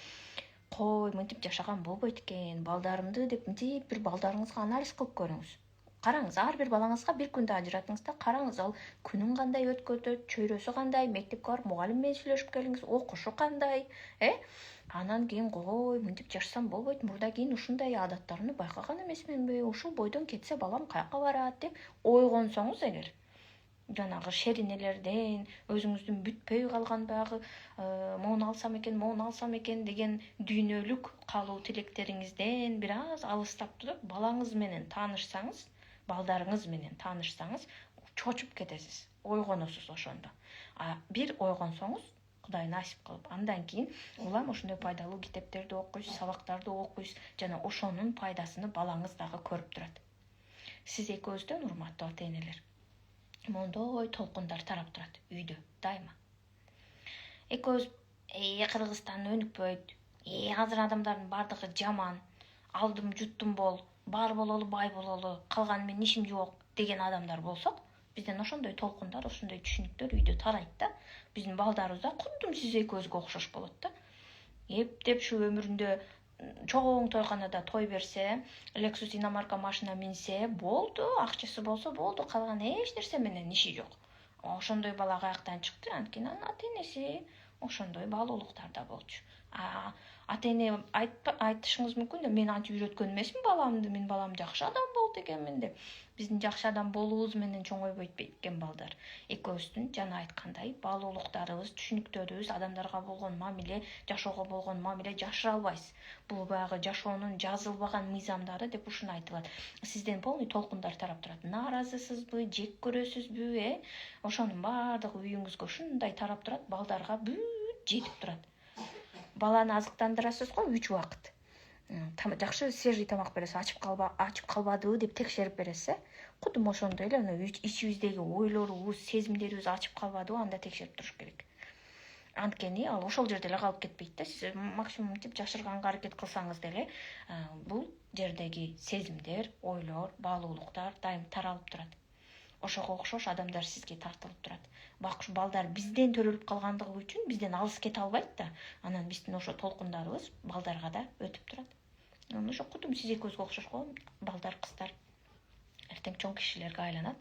Мынтип жашаган болбойт экен, балдарымды деп мынтип бир балдарыңызга анализ кылып көрүңүз. Караңыз, ар бир балаңызга бир күндү ажыратыңыз да, караңыз ал күнүн кандай өткөрөт, чөйрөсү кандай, мектепке барып мугалим менен сүйлөшүп келиңиз, окушу кандай, Анан кийин мынтип жашасам болбойт, мурда кийин ушундай адаттарымды байкаган эмесминби, ушул бойдон кетсе балам каяка барат деп ойгонсоңуз эгер, жанагы шеринелерден, өзүңүздүн бүтпөй калган баягы моуну алсам экен деген дүйнөлүк каалоо тилектериңизден бир аз алыстап туруп балаңыз менен таанышсаңыз, балдарыңыз менен таанышсаңыз, чочуп кетесиз, ойгоносуз ошондо. Бир ойгонсоңуз, Кудай насип кылып, андан кийин улам ошондой пайдалуу китептерди окуйсуз, сабактарды окуйсуз, жана ошонун пайдасыны балаңыз дагы көрүп турат. Сиз экөөбүздөн, урматтуу ата-энелер, мондой толкундар тарап турат үйдө дайыма. Экөөбүз Кыргызстан өнүкпөйт, азыр адамдардын бардыгы жаман, алдым жуттум бол, бар бололу, бай бололу, калганы менен ишим жок деген адамдар болсок, бизден ошондой толкундар, ошондой түшүнүктөр үйдө тарайт да. Биздин балдарыбыз да кудум сиз экөөбүзгө окшош болот да. Эптеп ушу өмүрүндө чоң тойканада той берсе, Lexus иномарка машина минсе, болду, акчасы болсо болду, калган эч нерсе менен иши жок. Ошондой бала каяктан чыкты? Анткени анын ата-энеси ошондой баалуулуктарда болчу. Ата-эне айтышыңыз мүмкүн да, мен антип үйрөткөн эмесмин баламды, мен балам жакшы адам болду дегенмин деп. Биздин жакшы адам болуубуз менен чоңойбойт экен балдар. Экөөбүздүн жана айткандай баалуулуктарыбыз, түшүнүктөрүбүз, адамдарга болгон мамиле, жашоого болгон мамиле жашыра албайсыз. Бул баягы жашоонун жазылбаган мыйзамдары деп ушуну айтылат. Сизден полный толкундар тарап турат. Нааразысызбы, жек көрөсүзбү, ошонун баардыгы үйүңүзгө ушундай тарап турат, балдарга бүт жетип турат. Баланы азыктандырасыз го 3 убакыт. Жакшы свежий тамак бересиз, ачып калбадыбы деп текшерип бересиз. Кудум ошондой эле ичибиздеги ойлорубуз, сезимдерибиз ачып калбадыбы, анда текшерип туруш керек. Анткени ал ошол жерде эле калып кетпейт да. Сиз максимум тип жашырганга аракет кылсаңыз деле, бул жердеги сезимдер, ойлор, баалуулуктар дайым таралып турат. Ошого окшош адамдар сизге тартылып турат. Балдар бизден төрөлүп калгандыгы үчүн бизден алыс кете албайт да. Анан биздин ошо толкундарыбыз балдарга да өтүп турат. Ошо кудум сиз экөөбүзгө окшош го балдар, кыздар. Эртең чоң кишилерге айланат.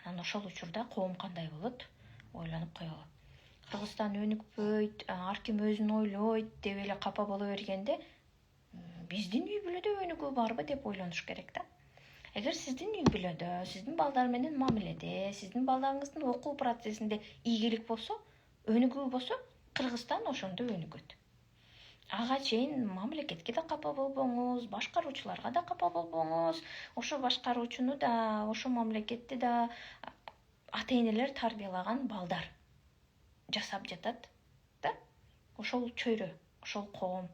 Анан ошол учурда коом кандай болот? Ойлонуп коелу. Кыргызстан өнүкпөйт, ар ким өзүн ойлойт деп эле капа боло бергенде, биздин үй бүлөдө өнүгүү барбы деп ойлонуш керек да. Эгер сиздин үй бүлөдө, сиздин балдар менен мамиледе, сиздин балдарыңыздын окуу процессинде ийгилик болсо, өнүгүү болсо, Кыргызстан ошондо өнүгөт. Ага чейин мамлекетке да капа болбоңуз, башкаруучуларга да капа болбоңуз. Ошо башкаруучуну да, ошо мамлекетти да ата-энелер тарбиялаган балдар жасап жатат да. Ошол чөйрө, ошол коом.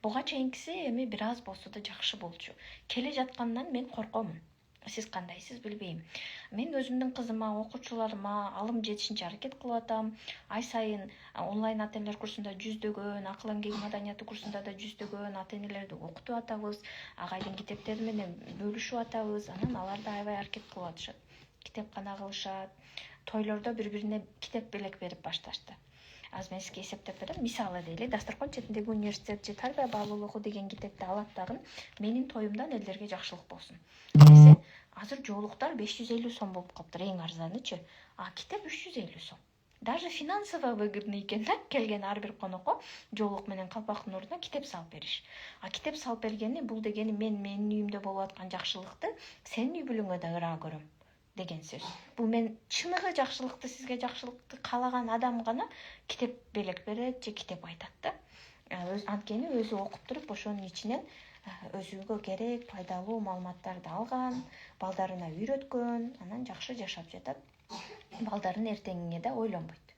Буга чейинкиси эми бир аз болсо да жакшы болчу. Келе жаткандан мен коркомун. Сиз кандайсыз билбейм. Мен өзүмдүн кызыма, окуучуларыма алым жетишинче аракет кылып атам. Ай сайын онлайн ата-энелер курсунда жүздөгөн, акыл эмгеги маданияты курсунда да жүздөгөн ата-энелерди окутуп атабыз. Агайдын китептери менен бөлүшүп атабыз. Анан алар да аябай аракет кылып атышат. Китепкана кылышат. Тойлордо бири-бирине китеп белек берип башташты. Аз мен сизге эсептеп берем. Мисалы дейли, Дасторкон четиндеги университет же тарбия баалуулугу деген китепти алат дагы менин тоюмдан элдерге жакшылык болсун. Десе, азыр жоолуктар 550 сом болуп калыптыр, эң арзанычы. Китеп 350 сом. Даже финансово выгодный экен да, келген ар бир конокко жоолук менен калпактын ордуна китеп салып бериш. Китеп салып бергени бул дегени менин үйүмдө болуп аткан жакшылыкты сенин үй бүлөңө да ыраа көрөм деген сөз. Бул мен чыныгы жакшылыкты, сизге жакшылыкты каалаган адам гана китеп белек берет же китеп айтат да. Анткени өзү окуп туруп ошонун ичинен өзүгө керек пайдалуу маалыматтарды алган, балдарына үйрөткөн, анан жакшы жашап жатат. Балдарын эртеңине да ойлонбойт.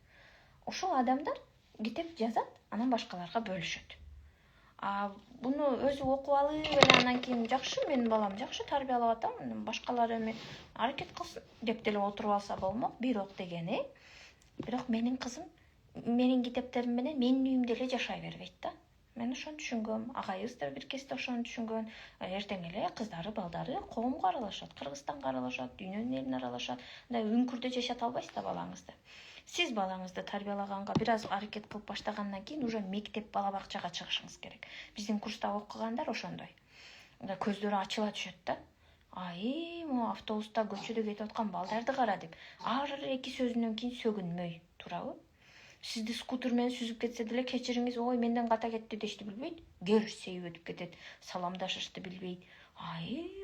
Ошол адамдар китеп жазат, анан башкаларга бөлүшөт. Буну өзү окуп алып эле анан кийин жакшы, менин балам жакшы тарбиялап атам, башкалар эми аракет кылсын деп деле отуруп алса болмок. Бирок менин кызым менин китептерим менен менин үйүмдө эле жашай бербейт да. Мен ошону түшүнгөм, агайыбыз да бир кезде ошону түшүнгөн. Эртең эле кыздары, балдары коомго аралашат, Кыргызстанга аралашат, дүйнөнүн элине аралашат. Мындай үңкүрдө жашата албайсыз да балаңызды. Сиз балаңызды тарбиялаганга бир аз аракет кылып баштагандан кийин уже мектеп, бала бакчага чыгышыңыз керек. Биздин курста окугандар ошондой. Көздөрү ачыла түшөт да. Могу автобуста, көчөдө кетип аткан балдарды кара деп. Ар 2 сөзүнөн кийин сөгүнмөй, туурабы? Сизди скутер менен сүзүп кетсе деле кечириңиз, ой менден ката кетти дешти билбейт. Көрсөйүп өтүп кетет, саламдашышты билбейт.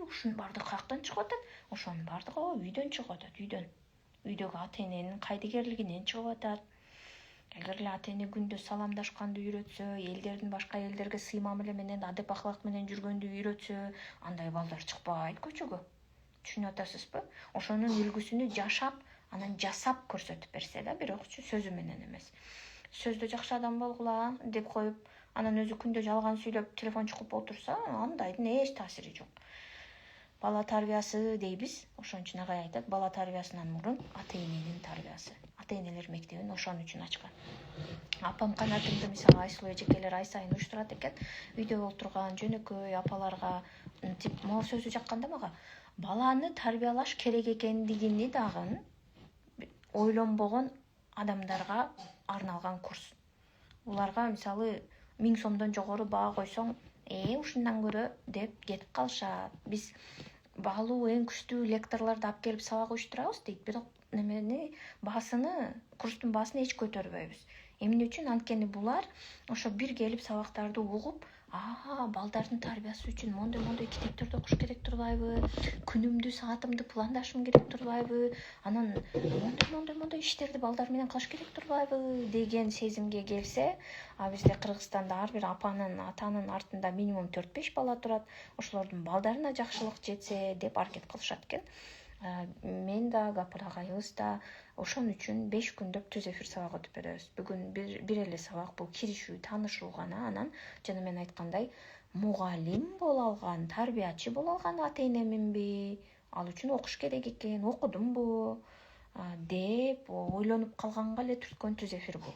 Ушунун баардыгы каяктан чыгып атат? Ошонун баардыгы үйдөн чыгып атат, үйдөн. үйдөгү ата эненин кайдыгерлигинен чыгып атат. Эгер эле ата эне күндө саламдашканды үйрөтсө, элдердин башка элдерге сый мамиле менен, адеп акылак менен жүргөндү үйрөтсө, андай балдар чыкпайт көчөгө. Түшүнүп атасызбы? Ошонун үлгүсүнү жашап, анан жасап көрсөтүп берсе да, бирокчу сөзү менен эмес. Сөздө жакшы адам болгула деп коюп, анан өзү күндө жалган сүйлөп, телефон чукуп отурса, андайдын эч таасири жок. Бала тарбиясы дейбиз. Ошон үчүн агай айтат, бала тарбиясынан мурун ата эненин тарбиясы. Ата энелер мектебин ошон үчүн ачкан. Апам канатымды мисалы Айсулуу эжекелер ай сайын уюштурат экен. Үйдө отурган жөнөкөй апаларга тип могу сөзү жаккан да мага. Баланы тарбиялаш керек экендигини дагы ойлонбогон адамдарга арналган курс. Буларга мисалы 1000 сомдон жогору баа койсоң, ушундан көрө деп кетип калышат. Биз баалуу эң күчтүү лекторлорду алып келип сабак уюштурабыз дейт, бирок немени баасыны, курстун баасын эч көтөрбөйбүз. Эмне үчүн? Анткени булар ошо бир келип сабактарды угуп, балдардын тарбиясы үчүн мондой китептерди окуш керек турбайбы, күнүмдү, саатымды пландашым керек турбайбы, анан мондой иштерди балдар менен кылыш керек турбайбы деген сезимге келсе, бизде Кыргызстанда ар бир апанын, атанын артында минимум 4-5 бала турат. Ошолордун балдарына жакшылык жетсе деп аракет кылышат экен. Мен да, Гапыр агайыбыз да ошон үчүн 5 күндөп түз эфир сабак өтүп беребиз. Бүгүн бир эле сабак, бул киришүү, таанышуу гана. Анан жана мен айткандай, мугалим боло алган, тарбиячы боло алган ата энеминби, ал үчүн окуш керек экен, окудумбу деп ойлонуп калганга эле түрткөн түз эфир бул.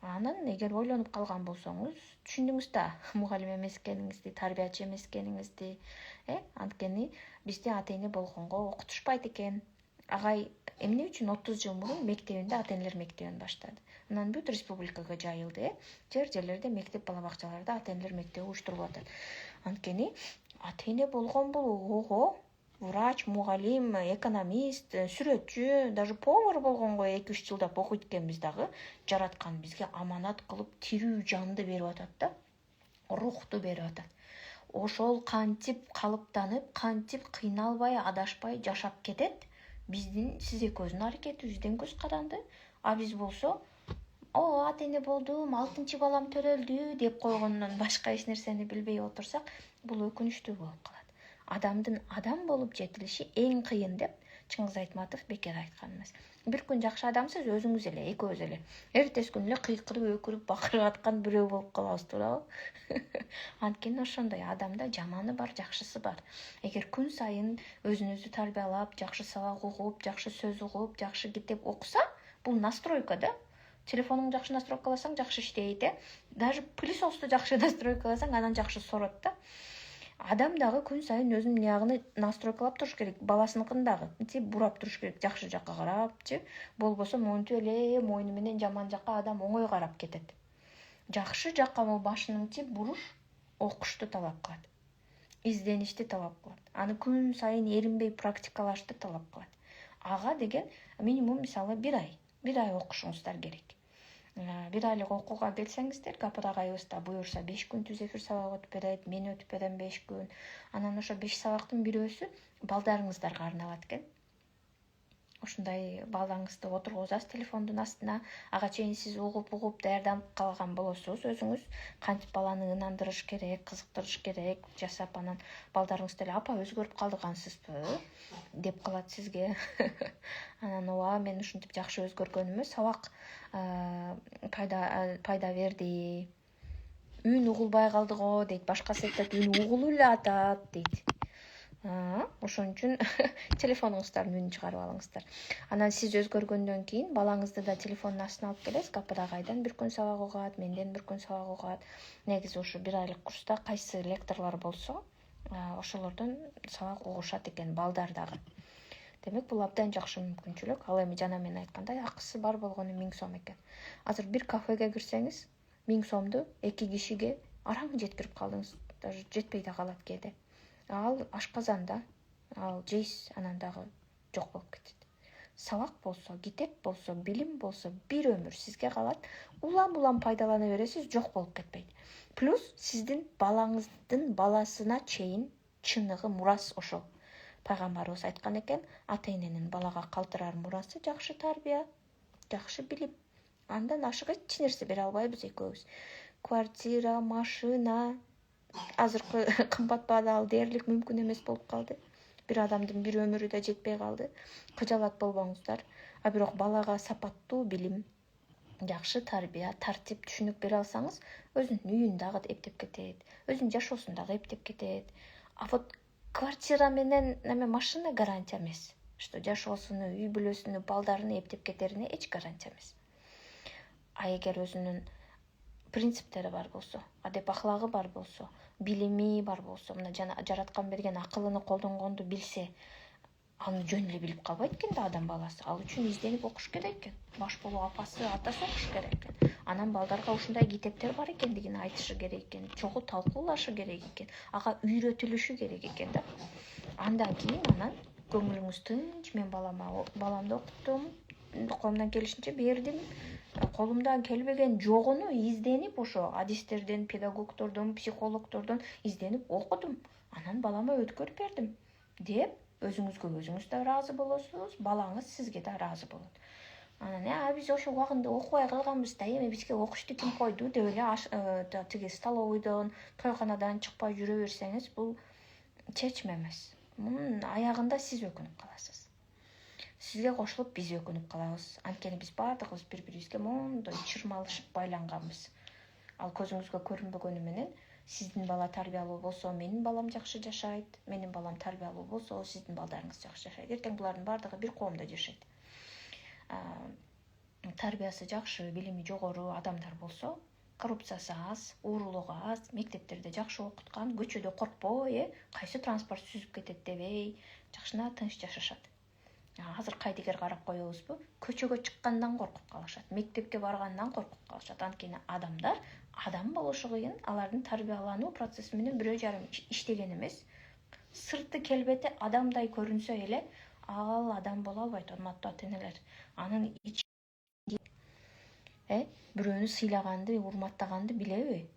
Анан эгер ойлонуп калган болсоңуз, түшүндүңүз да, мугалим эмес экениңизди, тарбиячы эмес экениңизди. Анткени бизде ата эне болгонго окутушпайт экен. Агай эмне үчүн 30 жыл мурун мектебинде ата энелер мектебин баштады. Анан бүт республикага жайылды. Жерлерде мектеп, бала бакчаларда ата энелер мектеби уюштурулуп атат. Анткени ата эне болгон бул врач, мугалим, экономист, сүрөтчү, даже повар болгонго 2-3 жылдап окуйт экенбиз дагы. Жараткан бизге аманат кылып тирүү жанды берип атат да, рухту берип атат. Ошол кантип калыптанып, кантип кыйналбай, адашпай жашап кетет. Биздин сиз экөөбүздүн аракетибизден көз каранды. Биз болсо, ата эне болдум, 6-чы балам төрөлдү деп койгондон башка эч нерсени билбей отурсак, бул өкүнүчтүү болуп калат. Адамдын адам болуп жетилиши эң кыйын деп Чыңгыз Айтматов бекер айткан эмес. Бир күн жакшы адамсыз, өзүңүз эле, экөөбүз эле. Эртеси күнү эле кыйкырып, өкүрүп, бакырып аткан бирөө болуп калабыз, туурабы? Анткени ошондой адамда жаманы бар, жакшысы бар. Эгер күн сайын өзүнүздү тарбиялап, жакшы сабак угуп, жакшы сөз угуп, жакшы китеп окуса, бул настройка да. Телефонуңду жакшы настройкаласаң, жакшы иштейт, Даже пылесосту жакшы настройкаласаң, анан жакшы сорот да. Адам дагы күн сайын өзүнүн ягыны настройкалап туруш керек, баласыныкын дагы. Бурап туруш керек, жакшы жакка карапчы. Болбосо монтип эле мойну менен жаман жакка адам оңой карап кетет. Жакшы жакка башын буруш окушту талап кылат. Изденишти талап кылат. Аны күн сайын эринбей практикалашты талап кылат. Ага деген минимум мисалы 1 ай окушуңуздар керек. 1 айлык окууга келсеңиздер, Гапыр агайыбыз да буюрса 5 күн түз эфир сабак өтүп берет, мен өтүп берем 5 күн. Анан ошо 5 сабактын бирөөсү балдарыңыздарга арналат экен. Ошондой балаңызды отургузасыз телефондун астына, ага чейин сиз угуп даярданып калган болосуз өзүңүз, кантип баланы ынандырыш керек, кызыктырыш керек жасап, анан балдарыңыз деле апа өзгөрүп калдыгансызбы деп калат сизге. Анан мен ушинтип жакшы өзгөргөнүмө сабак пайда берди. Үн угулбай калды го дейт, башкасы айтат үн угулуп эле атат дейт. Ошон үчүн телефонуңуздардын үнүн чыгарып алыңыздар. Анан сиз өзгөргөндөн кийин балаңызды да телефондун астына алып келесиз. Гапыр агайдан 1 күн сабак угат, менден 1 күн сабак угат. Негизи ушу 1 айлык курста кайсы лекторлор болсо, ошолордон сабак угушат экен балдар дагы. Демек, бул абдан жакшы мүмкүнчүлүк. Ал эми жана мен айткандай, акысы бар болгону 1000 сом экен. Азыр бир кафеге кирсеңиз, 1000 сомду 2 кишиге араң жеткирип калдыңыз. Даже жетпей да калат кээде. Ал ашказанда, ал жейсиз, анан дагы жок болуп кетет. Сабак болсо, китеп болсо, билим болсо, бир өмүр сизге калат. Улам пайдалана бересиз, жок болуп кетпейт. Плюс сиздин балаңыздын баласына чейин чыныгы мурас ошол. пайгамбарыбыз айткан экен, ата эненин балага калтырар мурасы жакшы тарбия, жакшы билим. Андан ашык эч нерсе бере албайбыз экөөбүз. Квартира, машина азыркы кымбат баалуу дээрлик мүмкүн эмес болуп калды. Бир адамдын бир өмүрү да жетпей калды. Кыжалат болбоңуздар. А бирок балага сапаттуу билим, жакшы тарбия, тартип, түшүнүк бере алсаңыз, өзүнүн үйүн дагы эптеп кетет, өзүнүн жашоосун дагы эптеп кетет. А вот квартира менен машина гарантия эмес, что жашоосуну, үй бүлөсүнү, балдарыны эптеп кетерине эч гарантия эмес. А эгер өзүнүн принциптери бар болсо, адеп ахлагы бар болсо, билими бар болсо, мына жараткан берген акылыны колдонгонду билсе, аны жөн эле билип калбайт экен да адам баласы. Ал үчүн изденип окуш керек экен. Баш болуу апасы, атасы окуш керек экен. Анан балдарга ушундай китептер бар экендигин айтышы керек экен. Чогуу талкуулашы керек экен. Ага үйрөтүлүшү керек экен да. Андан кийин анан көңүлүңүз тынч, мен баламды окуттум, колумдан келишинче бердим. Колумдан келбеген жогуну изденип ошо адистерден, педагогтордон, психологтордон изденип окудум. Анан балама өткөрүп бердим деп өзүңүзгө өзүңүз да ыраазы болосуз, балаңыз сизге да ыраазы болот. Анан биз ошо убагында окубай калганбыз да, эми бизге окушту ким койду деп эле тиги столовойдон, тойканадан чыкпай жүрө берсеңиз, бул чечме эмес. Мунун аягында сиз өкүнүп каласыз. Сизге кошулуп биз өкүнүп калабыз. Анткени биз баардыгыбыз бири-бирибизге мондой чырмалышып байланганбыз. Ал көзүңүзгө көрүнбөгөнү менен сиздин бала тарбиялуу болсо, менин балам жакшы жашайт, менин балам тарбиялуу болсо, сиздин балдарыңыз жакшы жашайт. Эртең булардын баардыгы бир коомдо жашайт. Тарбиясы жакшы, билими жогору адамдар болсо, коррупциясы аз, уурулугу аз, мектептерде жакшы окуткан, көчөдө коркпой, кайсы транспорт сүзүп кетет дебей, жакшына тынч жашашат. Азыр кайдыгер карап коебузбу? Көчөгө чыккандан коркуп калышат, мектепке баргандан коркуп калышат. Анткени адамдар адам болушу кыйын, алардын тарбиялануу процесси менен 1,5 иштеген эмес. Сырты келбети адамдай көрүнсө эле, ал адам боло албайт, урматтуу ата-энелер. Анын бирөөнү сыйлаганды, урматтаганды билеби?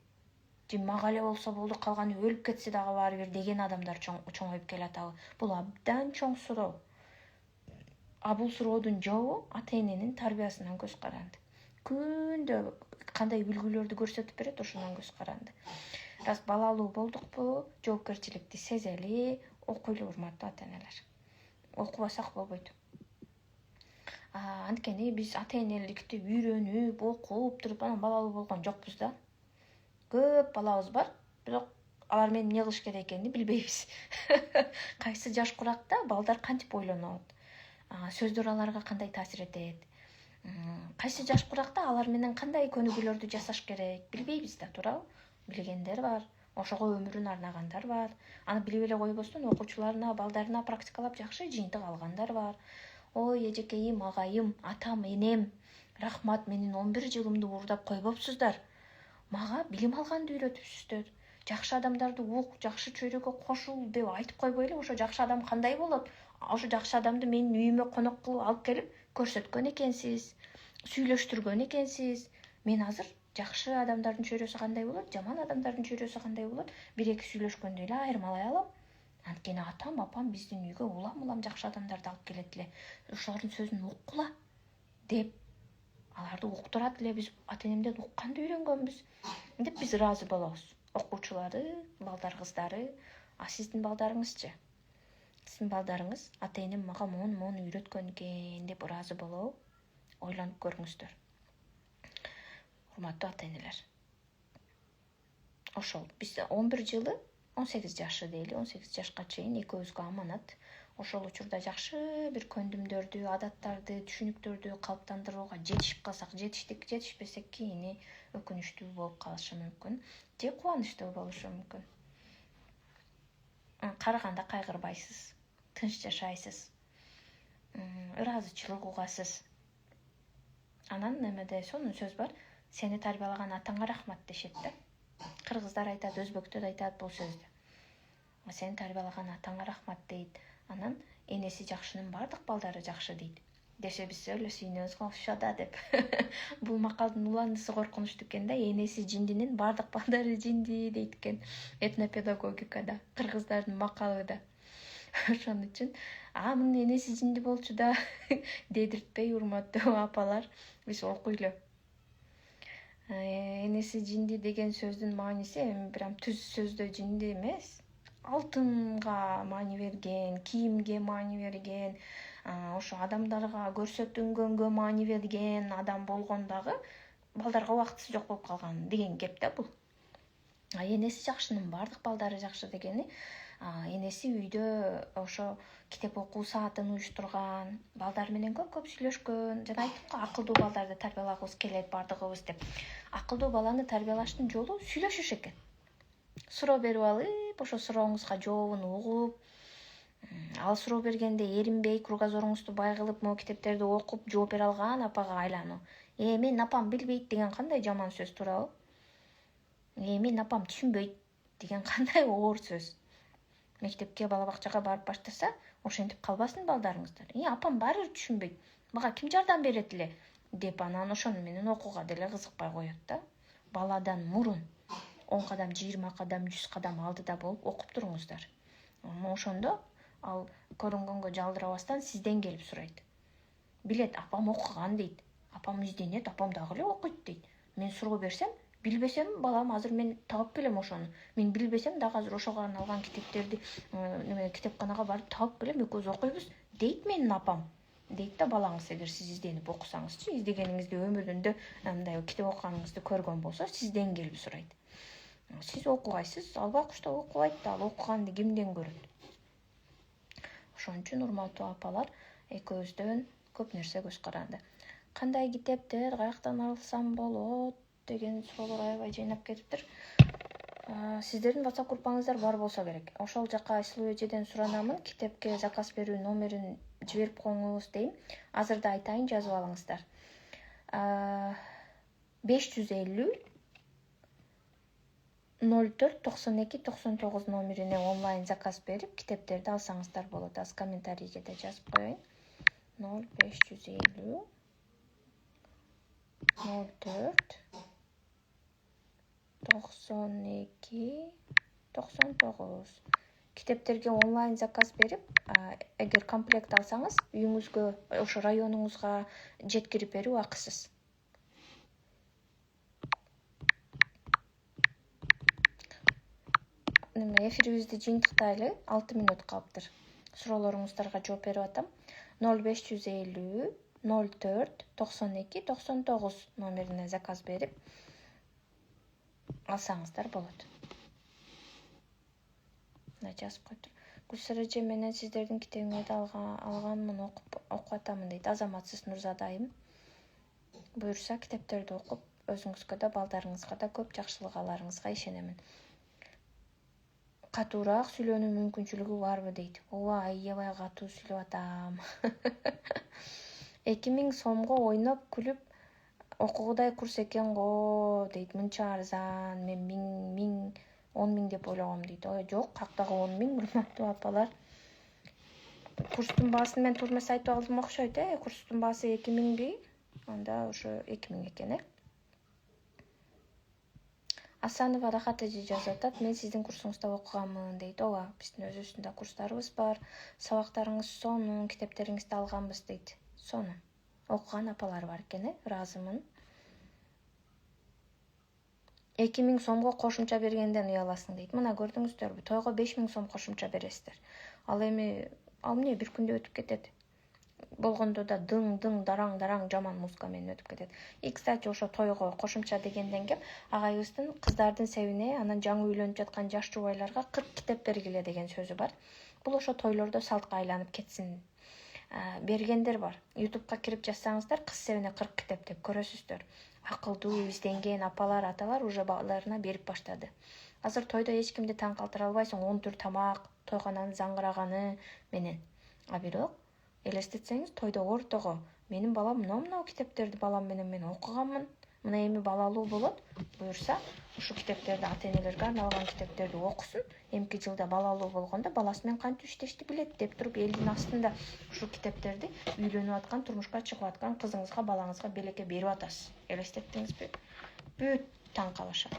Мага эле болсо болду, калганы өлүп кетсе дагы баары бир деген адамдар чоңоюп келатабы? Бул абдан чоң суроо. А бул суроодун жообу ата-эненин тарбиясынан көз каранды. Күндө кандай үлгүлөрдү көрсөтүп берет, ошондон көз каранды. Раз балалуу болдукпу, жоопкерчиликти сезели, окуйлу, урматтуу ата-энелер. Окубасак болбойт. Анткени биз ата-энеликти үйрөнүп, окуп туруп анан балалуу болгон жокпуз да. Көп балабыз бар, бирок алар менен эмне кылыш керек экенин билбейбиз. Кайсы жаш куракта балдар кантип ойлонот? Сөздөр аларга кандай таасир этет? Кайсы жаш куракта алар менен кандай көнүгүүлөрдү жасаш керек? Билбейбиз да, туурабы? Билгендер бар, ошого өмүрүн арнагандар бар. Аны билип эле койбостон окуучуларына, балдарына практикалап жакшы жыйынтык алгандар бар. Ой, эжекейим, агайым, атам, энем, рахмат, менин 11 жылымды уурдап койбопсуздар. Мага билим алганды үйрөтүпсүздөр. Жакшы адамдарды ук, жакшы чөйрөгө кошул деп айтып койбой эле, ошо жакшы адам кандай болот? Ошо жакшы адамды менин үйүмө конок кылып алып келип көрсөткөн экенсиз, сүйлөштүргөн экенсиз. Мен азыр жакшы адамдардын чөйрөсү кандай болот, жаман адамдардын чөйрөсү кандай болот, бир-эки сүйлөшкөндө эле айырмалай алам. Анткени атам, апам биздин үйгө улам жакшы адамдарды алып келет эле. Ошолордун сөзүн уккула деп аларды уктурат эле, биз ата-энемден укканды үйрөнгөнбүз деп биз ыраазы болобуз. Окуучулары, балдар, кыздары. А сиздин балдарыңызчы? Сиздин балдарыңыз ата-энем мага мону үйрөткөн экен деп ыраазы болобу? Ойлонуп көрүңүздөр. Урматтуу ата-энелер. Ошол биз 11 жылы 18 жашы дейли, 18 жашка чейин экөөбүзгө аманат. Ошол учурда жакшы бир көндүмдөрдү, адаттарды, түшүнүктөрдү калыптандырууга жетишип калсак, жетиштик, жетишпесек кийини өкүнүчтүү болуп калышы мүмкүн, же кубанычтуу болушу мүмкүн. Караганда кайгырбайсыз, тынч жашайсыз, ыраазычылык угасыз. Анан немеде сонун сөз бар, сени тарбиялаган атаңа рахмат дешет да. Кыргыздар айтат, өзбектер айтат бул сөздү. Сени тарбиялаган атаңа рахмат дейт. Анан энеси жакшынын бардык балдары жакшы дейт. Десе биз эле сүйүнөбүз го ошо да деп. Бул макалдын уландысы коркунучтуу экен да, энеси жиндинин бардык балдары жинди дейт экен этнопедагогикада, кыргыздардын макалы да. Ошон үчүн мунун энеси жинди болчу да дедиртпей, урматтуу апалар, биз окуйлу. Энеси жинди деген сөздүн мааниси эми прям түз сөздө жинди эмес. Алтынга маани берген, кийимге маани берген, ошо адамдарга көрсөтүнгөнгө маани берген адам болгон дагы балдарга убактысы жок болуп калган деген кеп да бул. Энеси жакшынын баардык балдары жакшы дегени, энеси үйдө ошо китеп окуу саатын уюштурган, балдар менен көп сүйлөшкөн. Жана айттым го, акылдуу балдарды тарбиялагыбыз келет баардыгыбыз деп. Акылдуу баланы тарбиялаштын жолу сүйлөшүш экен. Суроо берип алып, ошо сурооңузга жообун угуп, ал суроо бергенде эринбей, кругозоруңузду бай кылып, могу китептерди окуп жооп бере алган апага айлануу. Менин апам билбейт деген кандай жаман сөз, туурабы? Менин апам түшүнбөйт деген кандай оор сөз. Мектепке, бала бакчага барып баштаса, ошентип калбасын балдарыңыздар. Апам баары бир түшүнбөйт. Мага ким жардам берет эле деп анан ошону менен окууга деле кызыкпай коет да. Баладан мурун 10 кадам, 20 кадам, 100 кадам алдыда болуп окуп туруңуздар. Ошондо ал көрүнгөнгө жалдырабастан сизден келип сурайт. Билет, апам окуган дейт. Апам изденет, апам дагы эле окуйт дейт. Мен суроо берсем, билбесем, балам азыр мен таап келем ошону. Мен билбесем дагы азыр ошого арналган китептерди китепканага барып таап келем, экөөбүз окуйбуз дейт менин апам. Дейт да балаңыз, эгер сиз изденип окусаңызчы, издегениңизди өмүрүндө мындай китеп окуганыңызды көргөн болсо, сизден келип сурайт. Сиз окубайсыз, албай кушта окубайт да, ал окуганды кимден көрөт? Ошон үчүн урматтуу апалар, экөөбүздөн көп нерсе көз каранды. Кандай китептер каяктан алсам болот деген суроолор аябай жыйнап кетиптир. Сиздердин WhatsApp группаңыздар бар болсо керек. Ошол жака Айсылуу эжеден суранамын, китепке заказ берүү номерин жиберип коюңуз дейм. Азырда айтайын, жазып алыңыздар. 550 04 92 99 номерине онлайн заказ берип, китептерди алсаңыздар болот. Аз комментарийге да жазып коеюн. 0550 04 92 99. Китептерге онлайн заказ берип, эгер комплект алсаңыз, үйүңүзгө, ошо районуңузга жеткирип берүү акысыз. Эфирибизди жыйынтыктайлы, 6 минут калыптыр. Суроолоруңуздарга жооп берип атам. 0550 04 92 99 номерине заказ берип алсаңыздар болот. Жазып койтур. Гүлсара эже, менен сиздердин китебиңерди алганмын, окуп атамын дейт. Азаматсыз Нурзадайым. Буюрса китептерди окуп, өзүңүзгө да, балдарыңызга да көп жакшылык аларыңызга ишенемин. Катуураак сүйлөөнүн мүмкүнчүлүгү барбы дейт. Ооба, аябай катуу сүйлөп атам. 2000 сомго ойноп күлүп окугудай курс экен го дейт. Мынча арзан, мен 1000 10 000 деп ойлогом дейт. Жок, кактагы 10 000, урматтуу апалар. Курстун баасын мен турмес айтып алдым окшойт, курстун баасы 2000би? Анда ошо 2000 экен, Асанова Рахат эже жазып атат. Мен сиздин курсуңузда окуганмын дейт. Ооба, биздин өзүбүздүн да курстарыбыз бар. Сабактарыңыз сонун, китептериңизди алганбыз дейт. Сонун. Окуган апалар бар экен, ыраазымын. 2000 сомго кошумча бергенден уяласың дейт. Мына көрдүңүздөрбү? Тойго 5000 сом кошумча бересиздер. Ал эмне бир күндө өтүп кетет. Болгондо да дың дараң жаман музыка менен өтүп кетет. Кстати, ошо тойго кошумча дегенден кеп, агайыбыздын кыздардын себине, анан жаңы үйлөнүп жаткан жаш жубайларга 40 китеп бергиле деген сөзү бар. Бул ошо тойлордо салтка айланып кетсин. Бергендер бар. YouTube'га кирип жазсаңыздар, кыз себине 40 китеп деп көрөсүздөр. Акылдуу, изденген апалар, аталар уже балдарына берип баштады. Азыр тойдо эч кимди таң калтыра албайсың, 10 түр тамак, тойкананын заңгыраганы менен. Бирок элестетсеңиз, тойдо ортого менин балам мына китептерди балам менен мен окуганмын. Мына эми балалуу болот. Буюрса, ушу китептерди ата-энелерге арналган китептерди окусун. Эмки жылда балалуу болгондо баласы менен кантип иштешти билет деп туруп, элдин астында ушу китептерди үйлөнүп аткан, турмушка чыгып аткан кызыңызга, балаңызга белекке берип атасыз. Элестеттиңизби? Бүт таң калышат.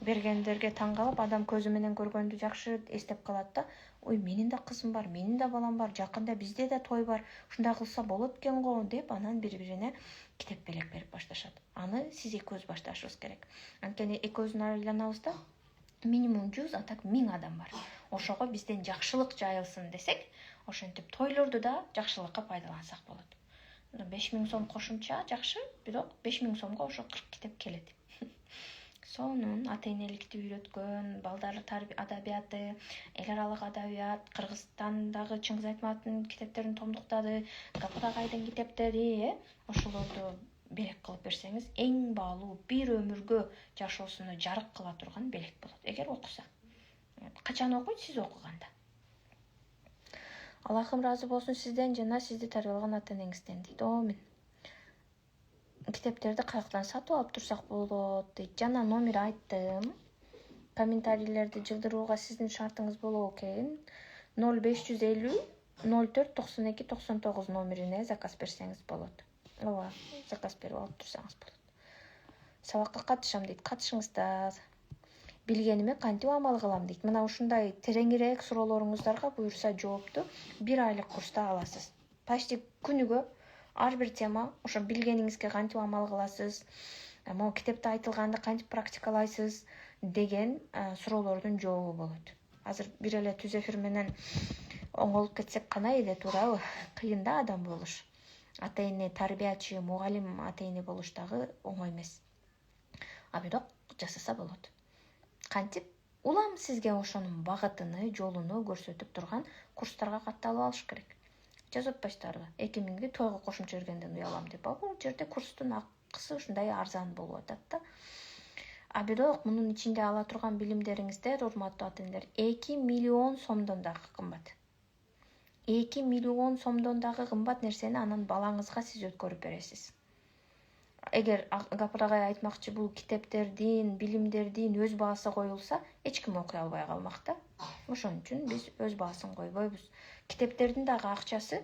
бергендерге таң калып, адам көзү менен көргөндү жакшы эстеп калат да. Ой, менин да кызым бар, менин да балам бар, жакында бизде да той бар, ушундай кылса болот экен го деп, анан бири-бирине китеп белек берип башташат. Аны сиз экөөбүз башташыбыз керек. Анткени экөөбүздүн айланабызда минимум 100, а так 1000 адам бар. Ошого бизден жакшылык жайылсын десек, ошентип тойлорду да жакшылыкка пайдалансак болот. 5000 сом кошумча жакшы, бирок 5000 сомго ошо 40 китеп келет. Сонун ата-энеликти үйрөткөн, балдар адабияты, эл аралык адабият, Кыргызстандагы Чыңгыз Айтматовдун китептерин томдуктады, Гапар агайдын китептери, ошолорду белек кылып берсеңиз, эң баалуу бир өмүргө жашоосуну жарык кыла турган белек болот. Эгер окуса. Качан окуйт? Сиз окуганда. Аллахым разы болсун сизден жана сизди тарбиялаган ата-энеңизден дейт. Амин. Китептерди каяктан сатып алып турсак болот дейт. Жана номер айттым. Комментарийлерди жылдырууга сиздин шартыңыз болобу экен. 0550 04 92 99 номерине заказ берсеңиз болот. Ооба, заказ берип алып турсаңыз болот. Сабакка катышам дейт. Катышыңыздар. Билгениме кантип амал кылам дейт. Мына ушундай тереңирээк суроолоруңуздарга буюрса жоопту 1 айлык курста аласыз. Почти күнүгө ар бир тема, ошо билгениңизге кантип амал кыласыз, могу китепте айтылганды кантип практикалайсыз деген суроолордун жообу болот. Азыр бир эле түз эфир менен оңолуп кетсек кана эле, туурабы? Кыйын да адам болуш. Ата-эне тарбиячы, мугалим ата-эне болуш дагы оңой эмес. А бирок жасаса болот. Кантип? Улам сизге ошонун багытыны, жолуну көрсөтүп турган курстарга катталып алыш керек. Жазып атпайсыздарбы? 2000 тойго кошумча бергенден уялам деп. Бул жерде курстун акысы ушундай арзан болуп атат да. А бирок мунун ичинде ала турган билимдериңиздер, урматтуу ата-энелер, 2 миллион сомдон дагы кымбат. 2 миллион сомдон дагы кымбат нерсени анан балаңызга сиз өткөрүп бересиз. Эгер Гапар агай айтмакчы, бул китептердин, билимдердин өз баасы коюлса, эч ким окуй албай калмак да. Ошон үчүн биз өз баасын койбойбуз. Китептердин дагы акчасы,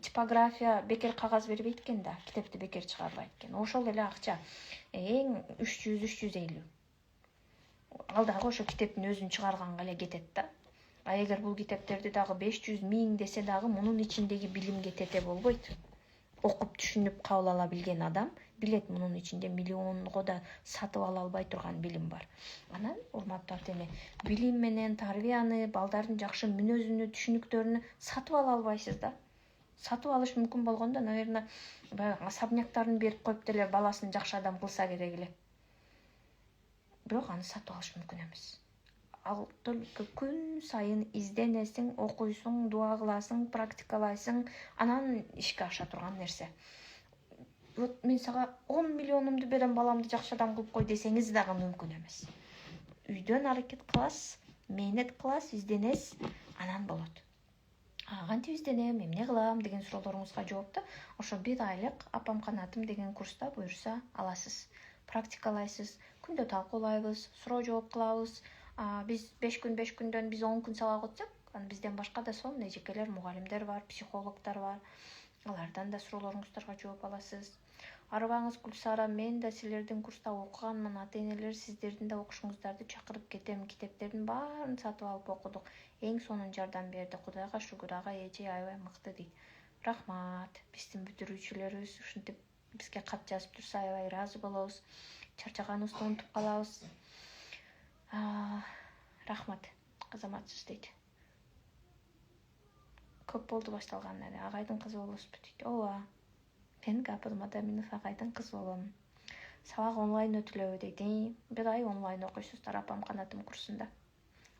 типография бекер кагаз бербейт экен да, китепти бекер чыгарбайт экен. Ошол эле акча эң 300-350. Ал дагы ошо китептин өзүн чыгарганга эле кетет да. А эгер бул китептерди дагы 500-1000 десе дагы мунун ичиндеги билимге тете болбойт. Окуп түшүнүп кабыл ала билген адам билет, мунун ичинде миллионго да сатып ала албай турган билим бар. Анан урматтуу ата-эне, билим менен тарбияны, балдардын жакшы мүнөзүнү, түшүнүктөрүнү сатып ала албайсыз да. Сатып алыш мүмкүн болгондо, наверное, баягы особняктарын берип коюп деле баласын жакшы адам кылса керек эле. Бирок аны сатып алыш мүмкүн эмес. Ал только күн сайын изденесиң, окуйсуң, дуа кыласың, практикалайсың, анан ишке аша турган нерсе. Вот мен сага 10 миллионумду берем, баламды жакшы адам кылып кой десеңиз дагы мүмкүн эмес. Үйдөн аракет кыласыз, мээнет кыласыз, изденесиз, анан болот. Кантип изденем, эмне кылам деген суроолоруңузга жоопту ошо 1 айлык апам канатым деген курста буюрса аласыз. Практикалайсыз, күндө талкуулайбыз, суроо жооп кылабыз. Биз 5 күндөн биз 10 күн сабак өтсөк, анан бизден башка да сонун эжекелер, мугалимдер бар, психологдор бар. Алардан да суроолоруңуздарга жооп аласыз. Арыбаңыз Гүлсара, мен да силердин курста окуганмын, ата-энелер сиздердин да окушуңуздарды чакырып кетем. Китептердин баарын сатып алып окудук. Эң сонун жардам берди. Кудайга шүгүр, ага эже аябай мыкты дейт. Рахмат. Биздин бүтүрүүчүлөрүбүз ушинтип бизге кат жазып турса аябай ыраазы болобуз. Чарчаганыбызды унутуп калабыз. Рахмат. Азаматсыз дейт. Көп болду башталганы. Агайдын кызы болосузбу дейт. Ооба. Мен Гапар Мадаминов агайдын кызы болом. Сабак онлайн өтүлөбү дейт. 1 ай онлайн окуйсуздар апам канатым курсунда.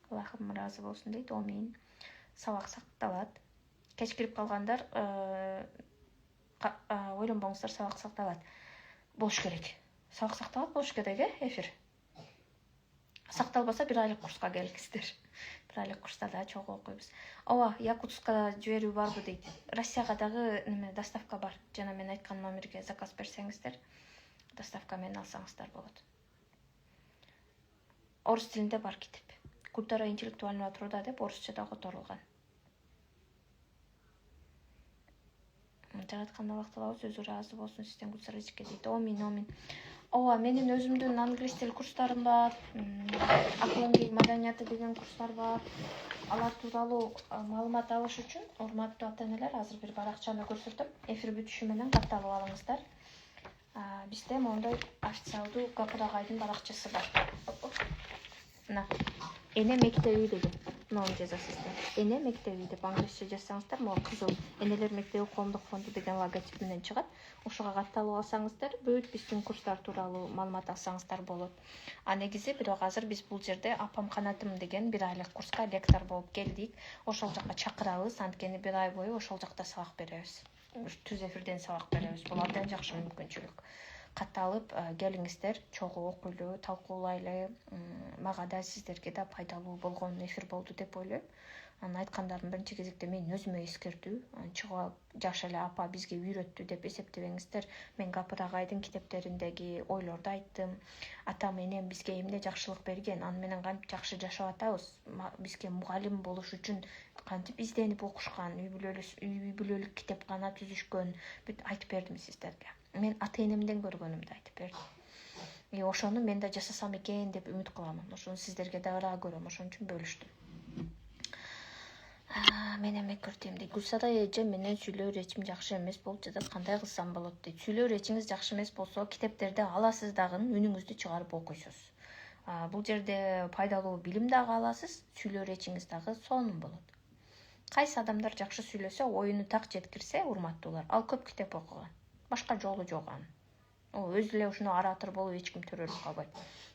Аллахым ыраазы болсун дейт. Амин. Сабак сакталат. Кеч кирип калгандар ойлонбоңуздар, сабак сакталат. Болуш керек. Сабак сакталат болуш керек, эфир. Сакталбаса 1 айлык курска келиңиздер. 1 айлык курста да чогуу окуйбуз. Ооба, Якутска жиберүү барбы дейт. Россияга дагы доставка бар. Жана мен айткан номерге заказ берсеңиздер, доставка менен алсаңыздар болот. Орус тилинде бар китеп. Культура интеллектуального труда деп орусча да которулган. Жараткан Аллах таалабыз өзү ыраазы болсун сизден Гүлсара эжеке дейт. Амин, амин. Ооба, менин өзүмдүн англис тил курстарым бар. Акыл эмгек маданияты деген курстар бар. Алар тууралуу маалымат алыш үчүн урматтуу ата-энелер азыр бир баракчаны көрсөтөм. Эфир бүтүшү менен катталып алыңыздар. Бизде мондой официалдуу Гапыр агайдын баракчасы бар. Мына эне мектеби деген ноом жазасыздар. Эне мектеби деп англисче жазсаңыздар, могу кызыл энелер мектеби коомдук фонду деген логотип менен чыгат. Ошого катталып алсаңыздар, бүт биздин курстар тууралуу маалымат алсаңыздар болот. Негизи бирок азыр биз бул жерде апам канатым деген бир айлык курска лектор болуп келдик. Ошол жака чакырабыз, анткени бир ай бою ошол жакта сабак беребиз. Түз эфирден сабак беребиз. Бул абдан жакшы мүмкүнчүлүк. Катталып келиңиздер, чогуу окуйлу, талкуулайлы. Мага да сиздерге да пайдалуу болгон эфир болду деп ойлойм. Анын айткандарын биринчи кезекте мен өзүмө эскертүү. Чыга жаш эле апа бизге үйрөттү деп эсептебеңиздер. Мен Гапыр агайдын китептериндеги ойлорду айттым. Атам энем бизге эмне жакшылык берген, аны менен кантип жакшы жашап атабыз. Бизге мугалим болуш үчүн кантип изденип окушкан, үй бүлөлүк китепкана түзүшкөн, бүт айтып бердим сиздерге. Мен ата-энемден көргөнүмдү айтып бердим. Ошону мен да жасасам экен деп үмүт кыламын. Ошону сиздерге да ыраа көрөм, ошон үчүн бөлүштүм. Мен эме көрдүм дейт. Гүлсарай эже менен сүйлөө речим жакшы эмес болуп жатат. Кандай кылсам болот дейт. Сүйлөө речиңиз жакшы эмес болсо, китептерди аласыз дагы үнүңүздү чыгарып окуйсуз. Бул жерде пайдалуу билим дагы аласыз, сүйлөө речиңиз дагы сонун болот. Кайсы адамдар жакшы сүйлөсө, оюну так жеткирсе, урматтуулар, ал көп китеп окуган. Башка жолу жок анын. Өзү эле ушуну оратор болуп эч ким төрөлүп калбайт.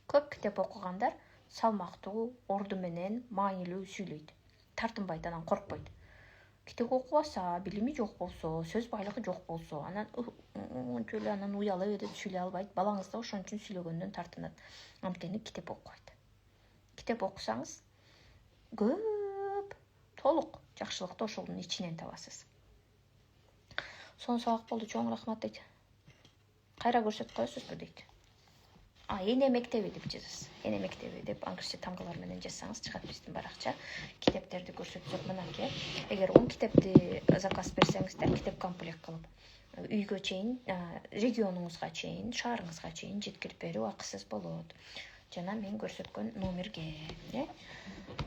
Көп китеп окугандар салмактуу, орду менен маанилүү сүйлөйт. Тартынбайт, анан коркпойт. Китеп окубаса, билими жок болсо, сөз байлыгы жок болсо, анан уяла берет, сүйлөй албайт. Балаңыз да ошон үчүн сүйлөгөндөн тартынат. Анткени китеп окубайт. Китеп окусаңыз, көп, толук жакшылыкты ошонун ичинен табасыз. Сонун сабак болду, чоң рахмат дейт. Кайра көрсөтүп коесузбу дейт. Эне мектеби деп жазасыз. Эне мектеби деп англисче тамгалар менен жазсаңыз чыгат биздин баракча. Китептерди көрсөтсөк мынакей. Эгер 10 китепти заказ берсеңиздер, китеп комплект кылып, үйгө чейин, регионуңузга чейин, шаарыңызга чейин жеткирип берүү акысыз болот. Жана мен көрсөткөн номерге.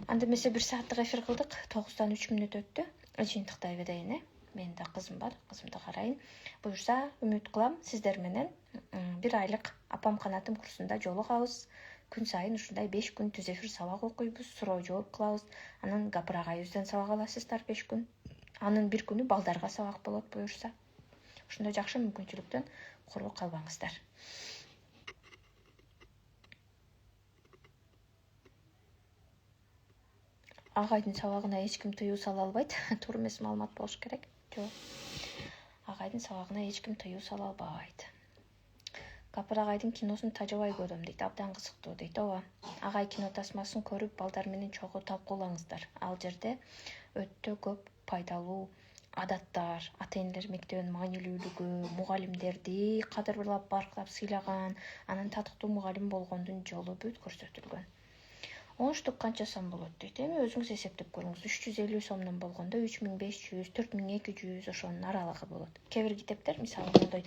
Анда эмесе 1 сааттык эфир кылдык. 9-дан 3 мүнөт өттү. Жыйынтыктай берейин. Менин да кызым бар, кызымды карайын. Буюрса, үмүт кылам сиздер менен 1 айлык апам канатым курсунда жолугабыз. Күн сайын ушундай 5 күн түз эфир сабак окуйбуз, суроо жооп кылабыз. Анан Гапыр агайыбыздан сабак аласыздар 5 күн. Анын 1 күнү балдарга сабак болот буюрса. Ушундай жакшы мүмкүнчүлүктөн куру калбаңыздар. Агайдын сабагына эч ким тыюу сала албайт. Туура эмес маалымат болуш керек. Жок. Агайдын сабагына эч ким тыюу сала албайт. Гапыр агайдын киносун тажабай көрөм дейт. Абдан кызыктуу дейт. Ооба. Агай кино тасмасын көрүп, балдар менен чогуу талкуулаңыздар. Ал жерде өтө көп пайдалуу адаттар, ата-энелер мектебинин маанилүүлүгү, мугалимдерди кадырлап, барктап сыйлаган, анын татыктуу мугалим болгондун жолу бүт көрсөтүлгөн. 10 штук канча сом болот дейт. Эми өзүңүз эсептеп көрүңүз. 350 сомдон болгондо 3500, 4200 ошонун аралыгы болот. Кээ бир китептер, мисалы, мондой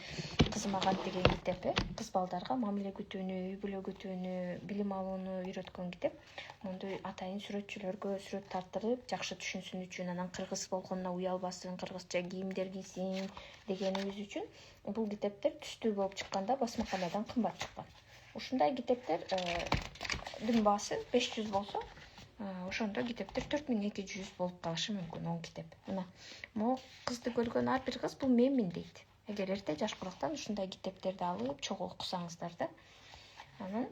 кызыма кант деген китеп, кыз балдарга мамиле күтүүнү, үй бүлө күтүүнү, билим алууну үйрөткөн китеп. Мондой атайын сүрөтчүлөргө сүрөт тартырып, жакшы түшүнсүн үчүн, анан кыргыз болгонуна уялбасын, кыргызча кийимдер кийсин дегенибиз үчүн бул китептер түстүү болуп чыкканда басмаканадан кымбат чыккан. Ушундай китептер баасы 500 болсо, ошондо китептер 4200 болуп калышы мүмкүн 10 китеп. Мына, могу кызды көргөн ар бир кыз бул менмин дейт. Эгер эрте жашкырактан ушундай китептерди алып чогуу окусаңыздар да, анан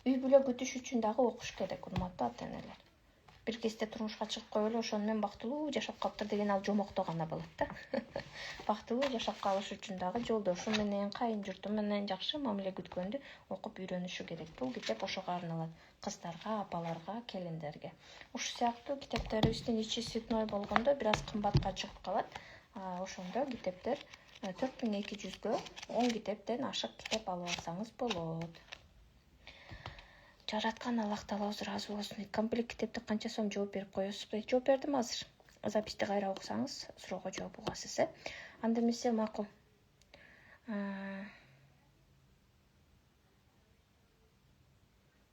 үй бүлө күтүш үчүн дагы окуш керек, урматтуу ата-энелер. Бир кезде турмушка чыгып коюп эле ошону менен бактылуу жашап калыптыр деген ал жомокто гана болот да. Бактылуу жашап калыш үчүн дагы жолдошу менен, кайын журту менен жакшы мамиле күткөндү окуп үйрөнүшү керек. Бул китеп ошого арналат. Кыздарга, апаларга, келиндерге. Ушул сыяктуу китептерибиздин ичи цветной болгондо бир аз кымбатка чыгып калат. Ошондо китептер 4200гө 10 китептен ашык китеп алып алсаңыз болот. Жараткан Аллах таалабыз ыраазы болсун. Комплект китепти канча сом жооп берип коесузбу? Жооп бердим азыр. Записти кайра окусаңыз, суроого жооп угасыз. Анда эмесе макул.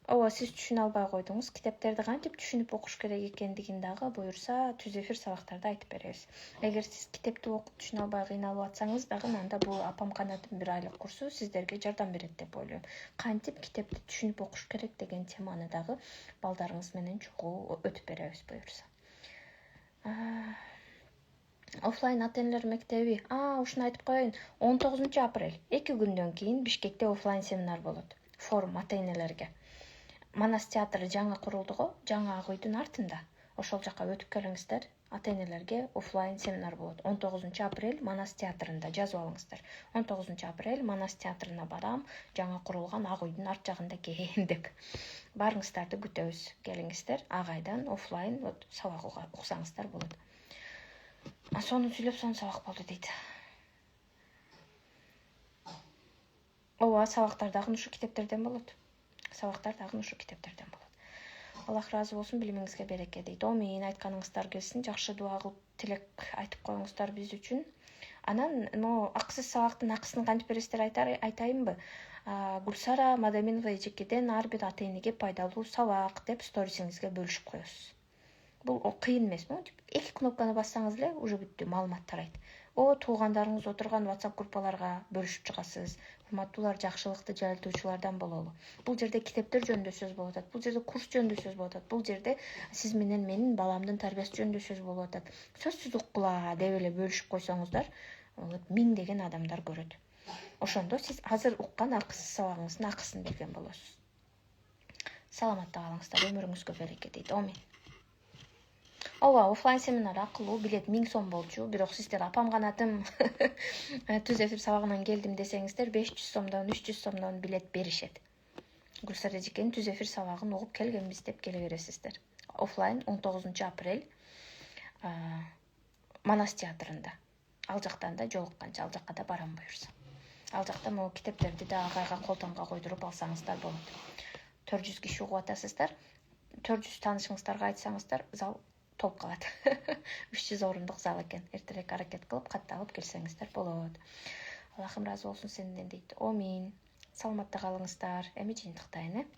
Ооба, сиз түшүнө албай койдуңуз. Китептерди кантип түшүнүп окуш керек экендигин дагы буюрса түз эфир сабактарда айтып беребиз. Эгер сиз китепти окуп түшүнө албай кыйналып атсаңыз дагы, анда бул апам канаттын 1 айлык курсу сиздерге жардам берет деп ойлойм. Кантип китепти түшүнүп окуш керек деген теманы дагы балдарыңыз менен чогуу өтүп беребиз буюрса. Офлайн ата-энелер мектеби. Ушуну айтып коеюн. 19 апрель 2 күндөн кийин Бишкекте офлайн семинар болот. Форум ата-энелерге. Манас театры жаңы курулду го, жаңы Ак үйдүн артында. Ошол жака өтүп келиңиздер. Ата-энелерге офлайн семинар болот. 19 апрель Манас театрында жазып алыңыздар. 19 апрель Манас театрына барам, жаңы курулган Ак үйдүн арт жагында кейин деп. Барыңыздарды күтөбүз. Келиңиздер, агайдан офлайн сабак уксаңыздар болот. Сону сүйлөп, сону сабак болду дейт. Ооба, сабактар дагы ушу китептерден болот. Аллах разы болсун, билимиңизге береке дейт. Омин, айтканыңыздар келсин, жакшы дуа кылып тилек айтып коюңуздар биз үчүн. Анан, акысыз сабактын акысын кантип бересиздер айтайынбы? Гүлсара Мадаминова эжекеден ар бир ата-энеге пайдалуу сабак деп сторисиңизге бөлүшүп коесуз. Бул кыйын эмесми? 2 кнопканы бассаңыз эле уже бүттү, маалымат тарайт. Туугандарыңыз отурган WhatsApp группаларга бөлүшүп чыгасыз. Урматтуулар, жакшылыкты жаратуучулардан бололу. Бул жерде китептер жөнүндө сөз болуп атат. Бул жерде курс жөнүндө сөз болуп атат. Бул жерде сиз менен менин баламдын тарбиясы жөнүндө сөз болуп атат. Сөзсүз уккула деп эле бөлүшүп койсоңуздар, 1000 адамдар көрөт. Ошондо сиз азыр уккан акысыз сабагыңыздын акысын берген болосуз. Саламатта калыңыздар, өмүрүңүзгө береке дейт. Омин. Ооба, офлайн семинар акылуу, билет 1000 сом болчу, бирок сиздер апам канатым түз эфир сабагынан келдим десеңиздер 500 сомдон, 300 сомдон билет беришет. Гүлсара эжекенин түз эфир сабагын угуп келгенбиз деп келе бересиздер. Офлайн 19 апрель Манас театрында. Ал жактан да жолукканча, ал жакка да барам буюрса. Ал жакта могу китептерди да агайга колтонго койдуруп алсаңыздар болот. 400 киши угуп атасыздар. 400 таанышыңыздарга айтсаңыздар, зал толуп калат. 300 орундук зал экен. Эртерээк аракет кылып, катталып келсеңиздер болот. Аллахым разы болсун сенден дейт. Омин. Саламатта калыңыздар. Эми жыйынтыктайын,